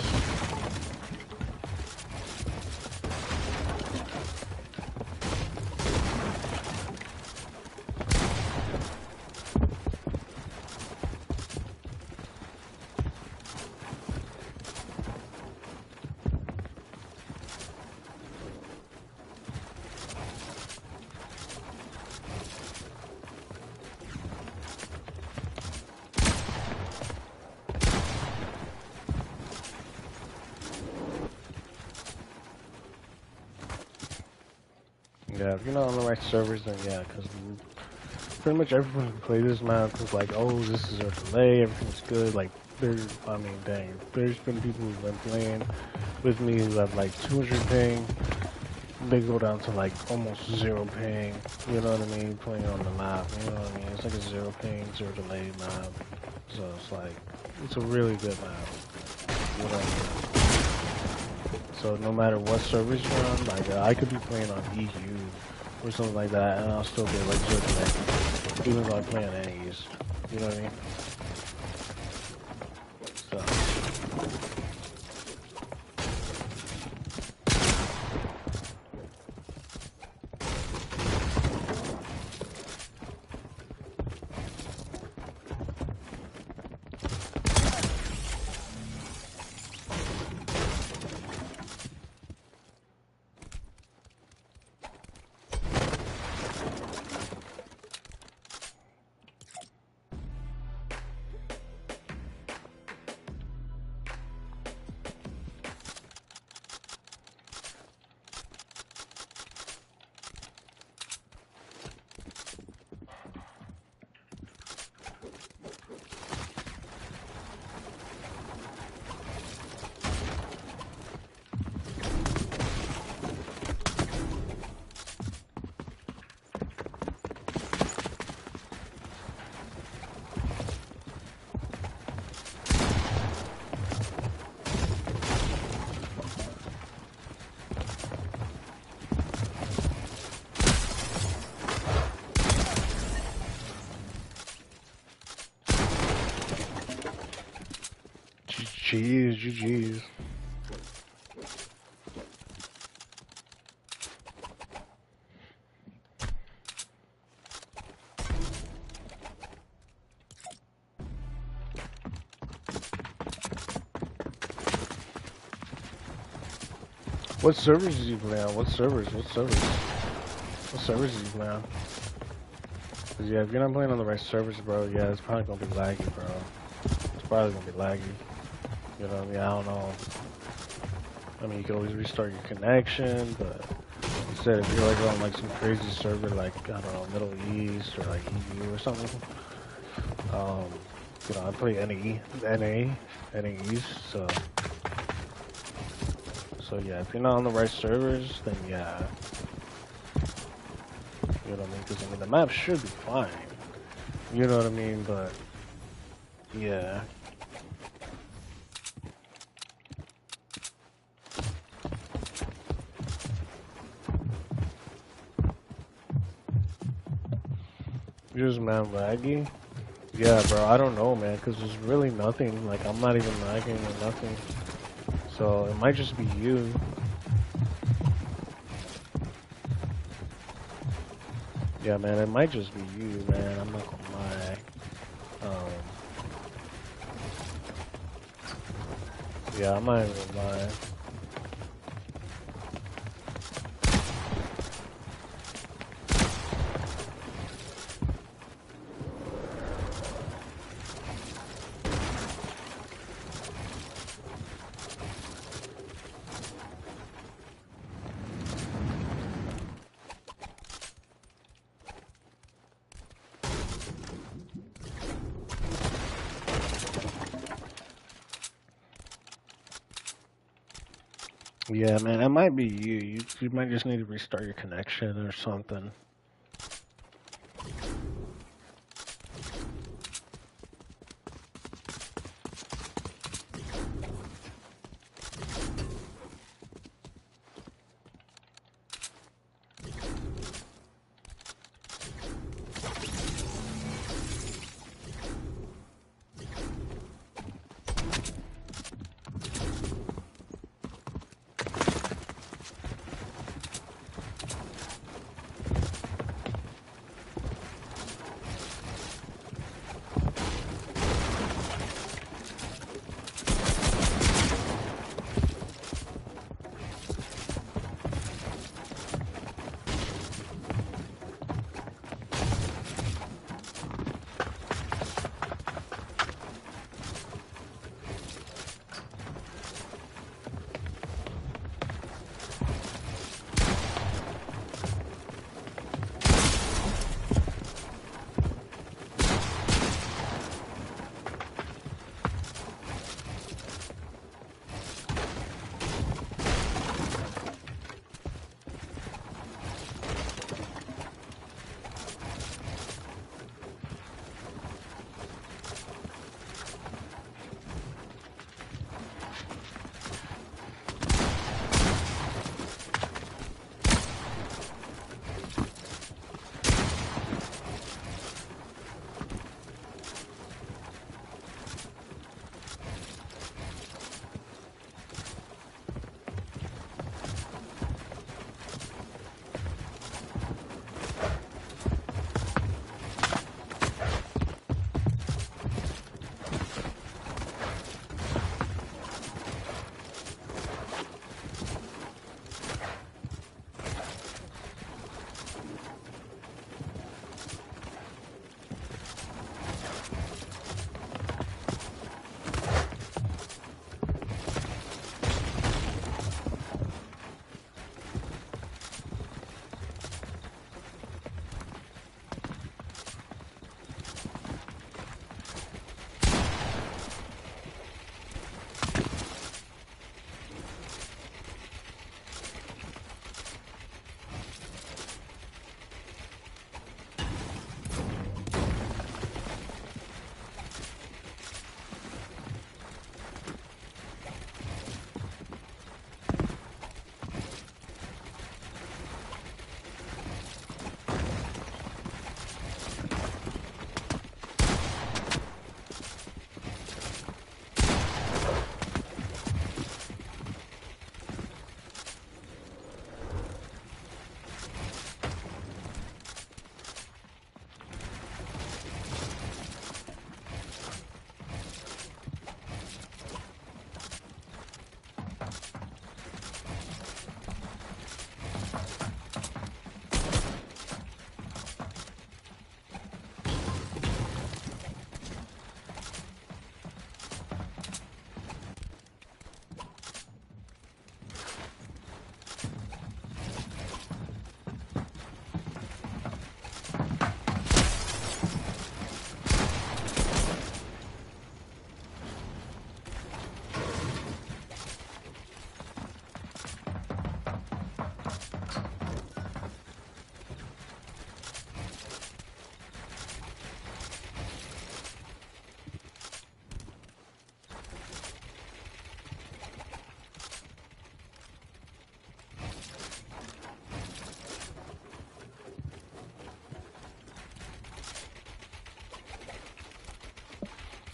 Yeah, if you're not on the right servers, then yeah, because pretty much everyone who plays this map is like, oh, this is a delay, everything's good. Like, I mean, dang, there's been people who've been playing with me who have like 200 ping. They go down to like almost 0 ping. You know what I mean? Playing on the map. You know what I mean? It's like a 0 ping, 0 delay map. So it's like, it's a really good map. You know. So no matter what servers you're on, like I could be playing on EU or something like that, and I'll still get like good connection, even though I play on NAs. You know what I mean? So. GG's. What servers do you play on? What servers? What servers? What servers do you play on? Cause yeah, if you're not playing on the right servers, bro, yeah, it's probably gonna be laggy, bro. It's probably gonna be laggy. You know what I mean? I don't know. I mean, you can always restart your connection, but instead, if you're like on like some crazy server, like I don't know, Middle East or like EU or something, you know, I play NAs, so yeah, if you're not on the right servers, then yeah, you know what I mean? Because I mean, the map should be fine, you know what I mean? But yeah. Just man laggy? Yeah, bro, I don't know, man, because there's really nothing. Like, I'm not even lagging or nothing. So, it might just be you. Yeah, man, it might just be you, man. I'm not gonna lie. Yeah, I'm not even gonna lie. Yeah, man, it might be you. You might just need to restart your connection or something.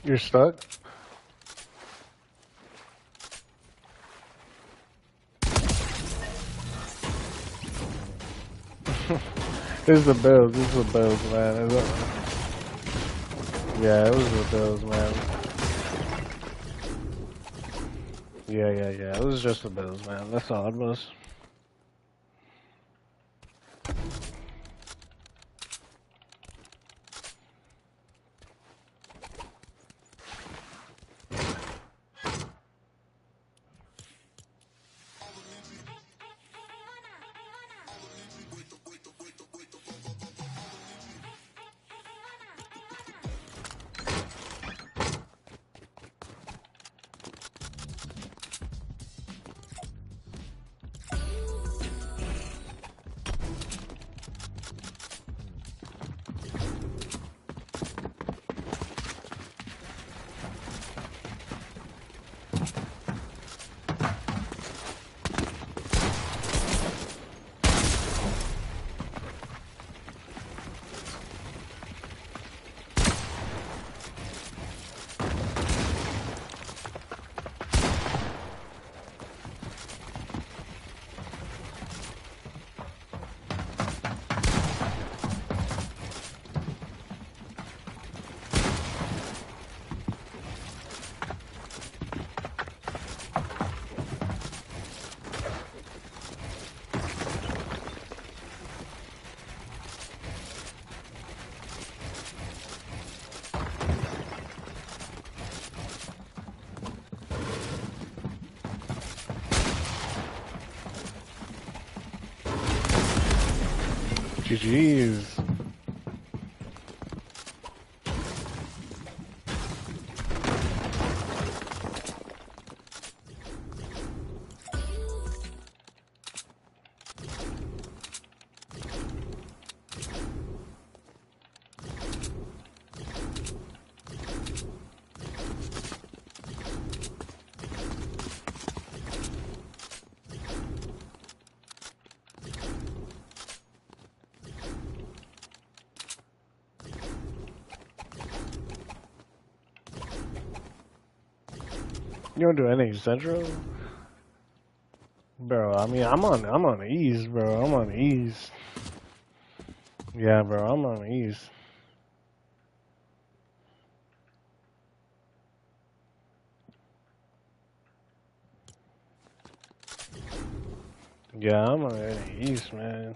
You're stuck? It's the Bills. It's the Bills, man. Yeah, it was the Bills, man. Yeah. It was just the Bills, man. That's all it was. GG's. You don't do any Central? Bro, I mean, I'm on East, bro. I'm on East. Yeah, bro, I'm on East. Yeah, I'm on the East, man.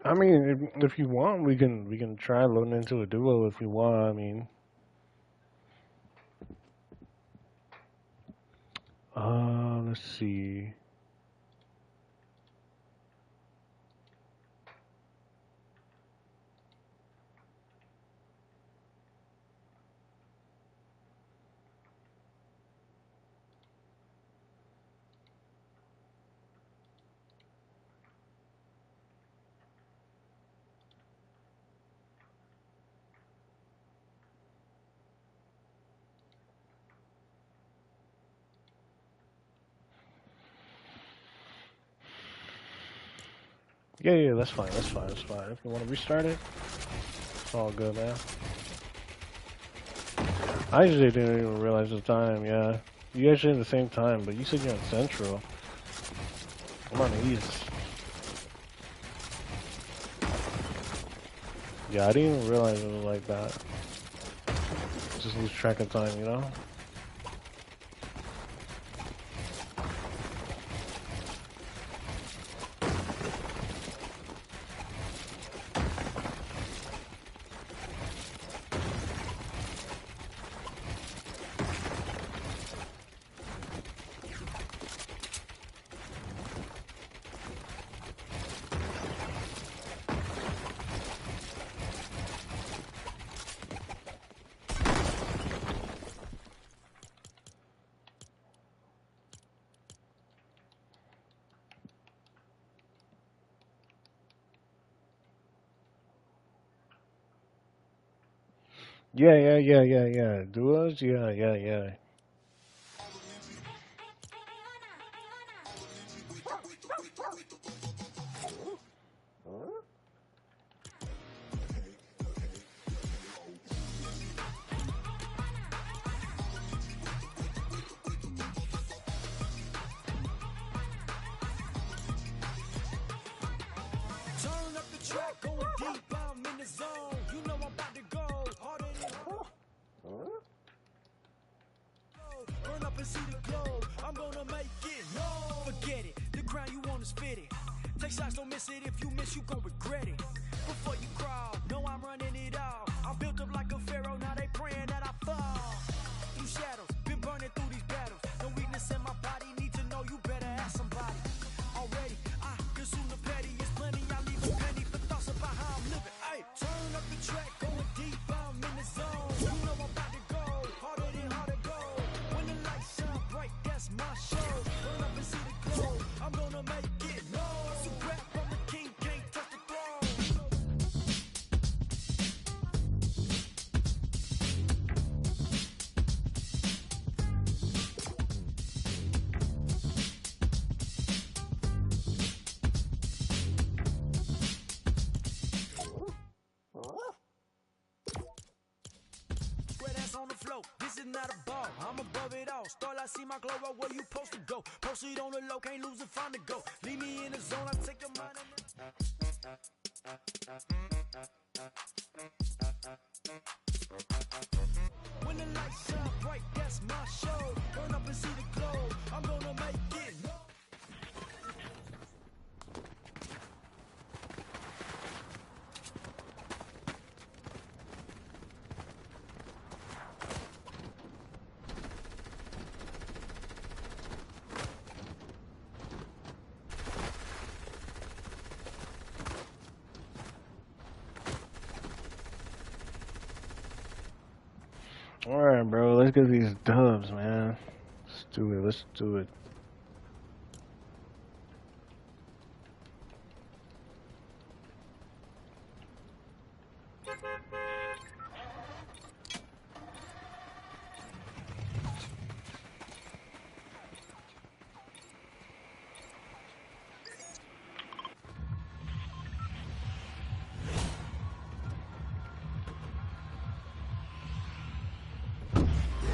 I mean, if you want, we can try loading into a duo if you want. I mean, let's see. Yeah, yeah, that's fine. That's fine. That's fine. If you want to restart it, it's all good, man. I usually didn't even realize the time. Yeah, you guys are in the same time, but you said you're on Central. I'm on East. Yeah, I didn't even realize it was like that. Just lose track of time, you know? Yeah, yeah, yeah, yeah, yeah. Duos? Yeah, yeah, yeah. Turn up the track, going deep, I'm in the zone. You know I'm about to go harder than burn up and see the glow. I'm gonna make it. No, forget it. The crown you want is fitted. Take shots, don't miss it. If you miss, you gon' regret it. Before you crawl, know I'm running it all. I'm built up like a pharaoh. Now they praying that I fall. Through shadows, been burning through these battles. No weakness in my body. Need to know you better ask somebody. Already, I consume the petty. It's plenty. I leave a penny for thoughts about how I'm living. Hey, turn up the track, going deep. I'm in the zone. You know I'm about to go harder than harder go. When the lights shine bright, that's my show. Burn up and see the glow. I'm gonna make it. No, so rap from the king, can't touch the throne. Spread ass on the floor. This is not a ball. I'm above it all. Start I see my glow right where you supposed to go. Posted on the low, can't lose and find the go. Leave me in the zone, I take your mind when the lights shine bright, that's my show. Burn up and see the glow. I'm gonna make it. No. Alright, bro. Let's get these dubs, man. Let's do it. Let's do it.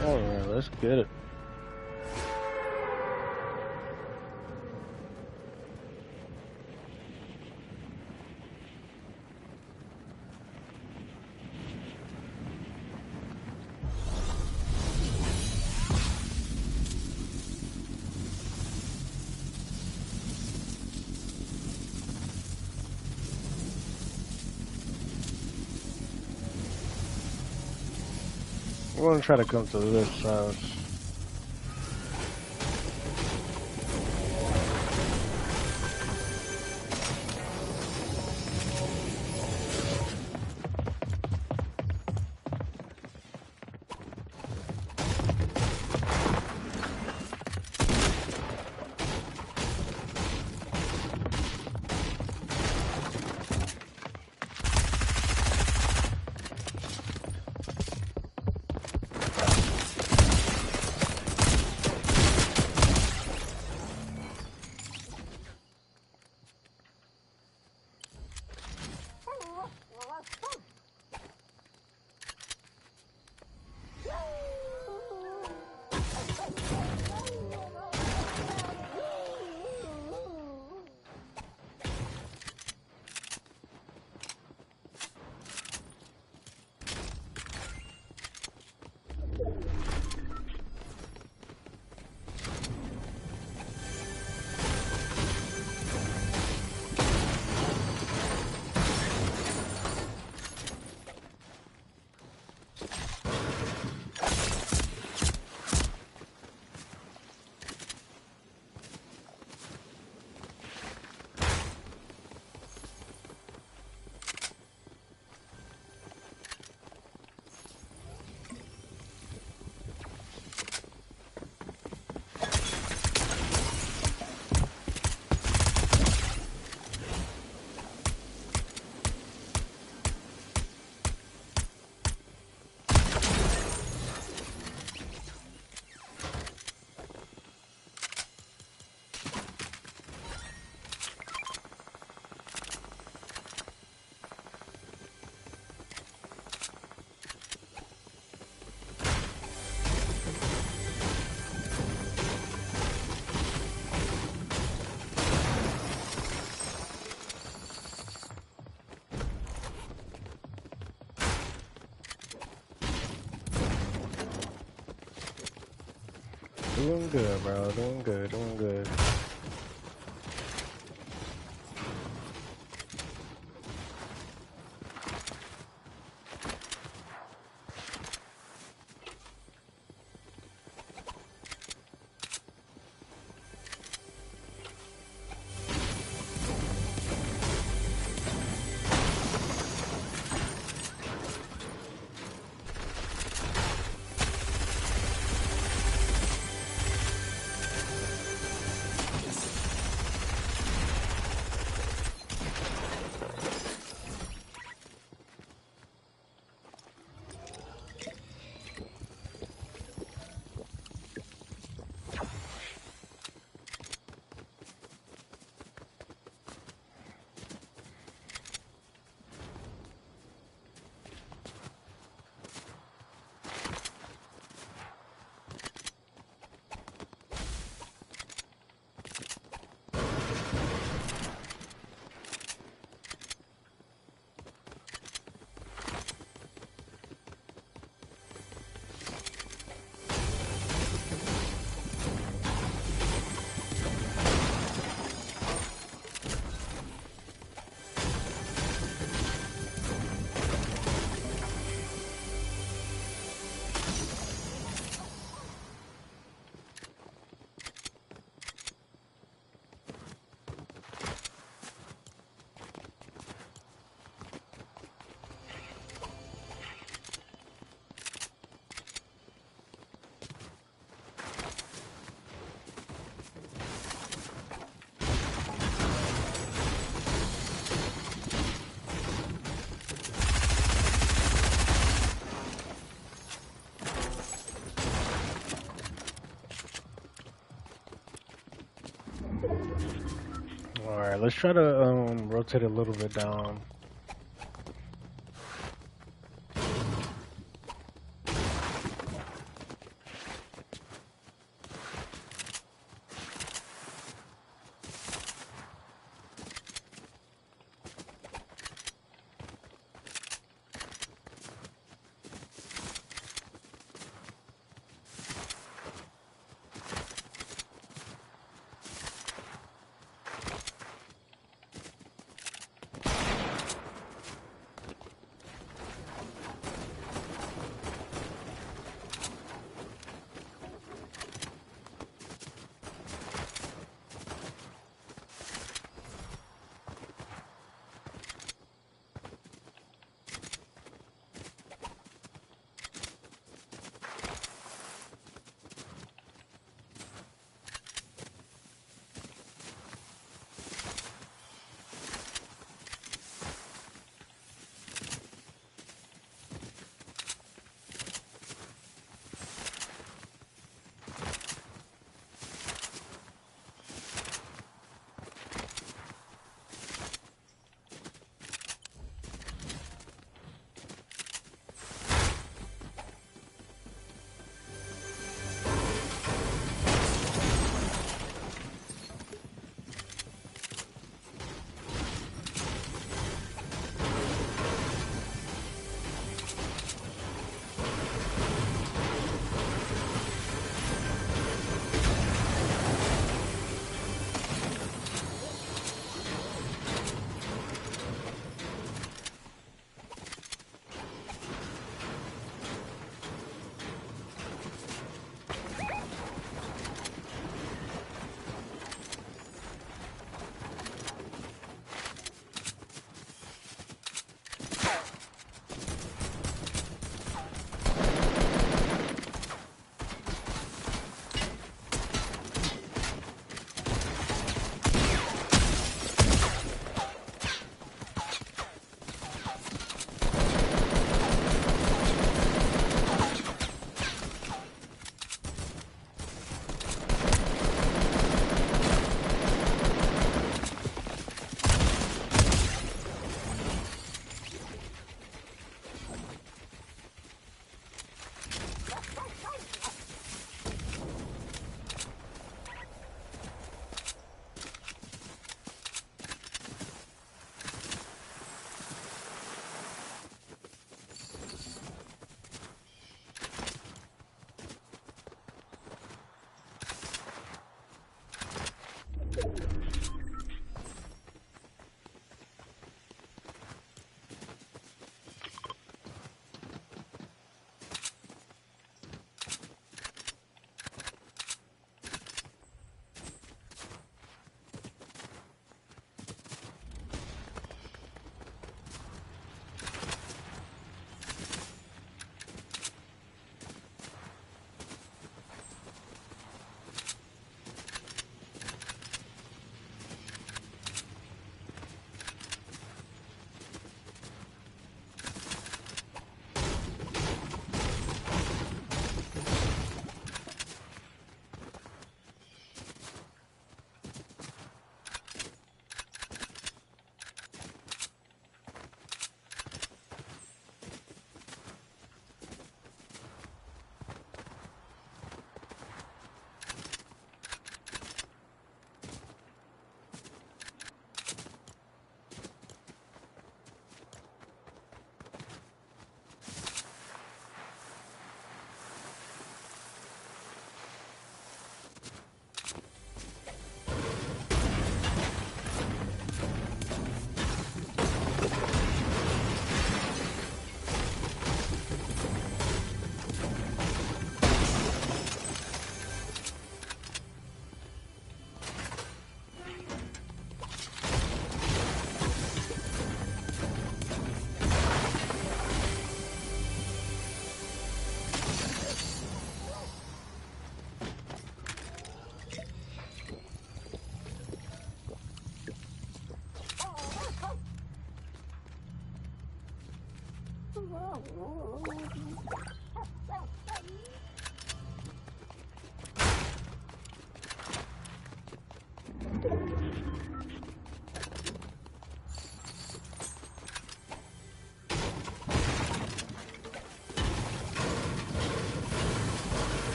Alright, let's get it. We're gonna try to come to this house. Doing good, bro. Doing good. Doing good. All right, let's try to rotate a little bit down.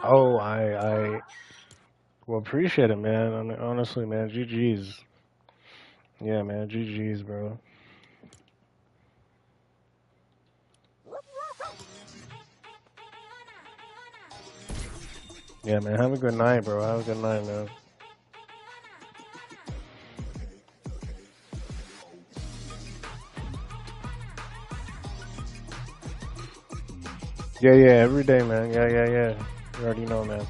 Oh, I well appreciate it, man. I mean, honestly, man, GG's. Yeah, man, GG's, bro. Yeah, man, have a good night, bro. Have a good night, man. Yeah, yeah, every day, man. Yeah, yeah, yeah. You already know, man.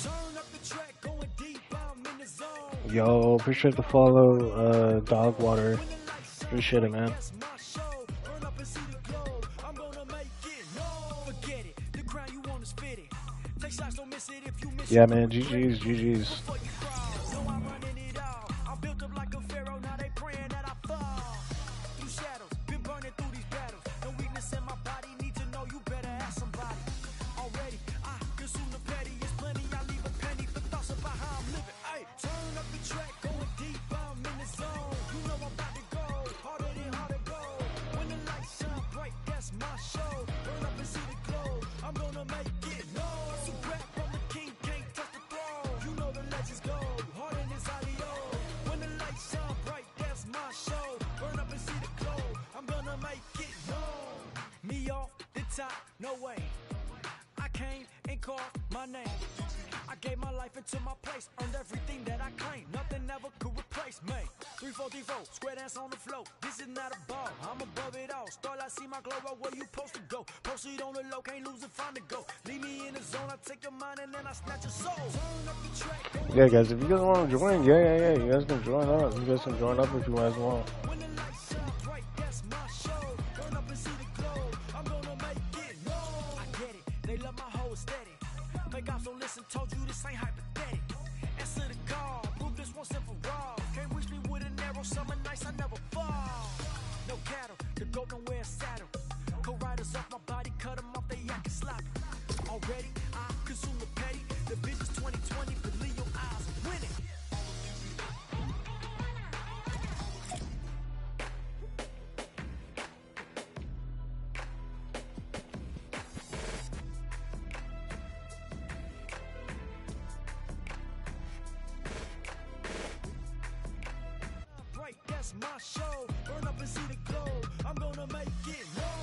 Turn up the track, going deep, I'm in the zone. You know I'm Yo, about to appreciate the go hard follow, and hard to Dog go. Water. When the lights shine Appreciate it, bright, man. that's my show. Burn up and see the glow. I'm gonna make it. No, forget it. The crown you want is fitted. Take shots, don't miss it. If you miss Yeah, it, you man, regret GG's, it. GG's. Before you crawl, know I'm running it all. I'm built up like a pharaoh, now they praying that I fall. Through shadows, been burning through these battles. No weakness in my body, need to know you better ask somebody. Already, I consume the petty, it's plenty. I leave a penny for thoughts about how I'm living. Ay, turn up the track, going deep, I'm in the zone. You know I'm about to go harder than hard to go. When the lights shine bright, that's my show. Burn up and see the glow. I'm gonna make it known. So rap from the king, can't touch the throne. You know the legends go harder than this audio. When the lights shine bright, that's my show. Burn up and see the glow. I'm gonna make it known. Me off the top, no way. I came and called my name. I gave my life into my place, earned everything that I claimed. Nothing ever could replace me. 3-4-3-4, square dance on the floor. This is not a ball, I'm above it all. Starlight see my glow right where you supposed to go. Posted on the low, can't lose it, find the go. Leave me in the zone, I take your mind and then I snatch your soul. Turn up the track, Yeah, guys, if you guys want to join, yeah, yeah, yeah, you guys can join up. You guys can join up if you guys want. when the lights shine bright, that's my show. Burn up and see the glow. I'm gonna make it known. I get it, they love my whole aesthetic. Make ops don't listen, told you this ain't hypothetical. Answer the call, prove this once and for all. Can't reach me with an arrow, summer nights I never fall. No cattle, the goat don't wear a saddle. Co-riders off my body, cut them off, they acting sloppy. Already, I consume the petty. The bitch is 2020, believe your eyes are winning. Bright, that's my show. Burn up and see the glow. I'm gonna make it known.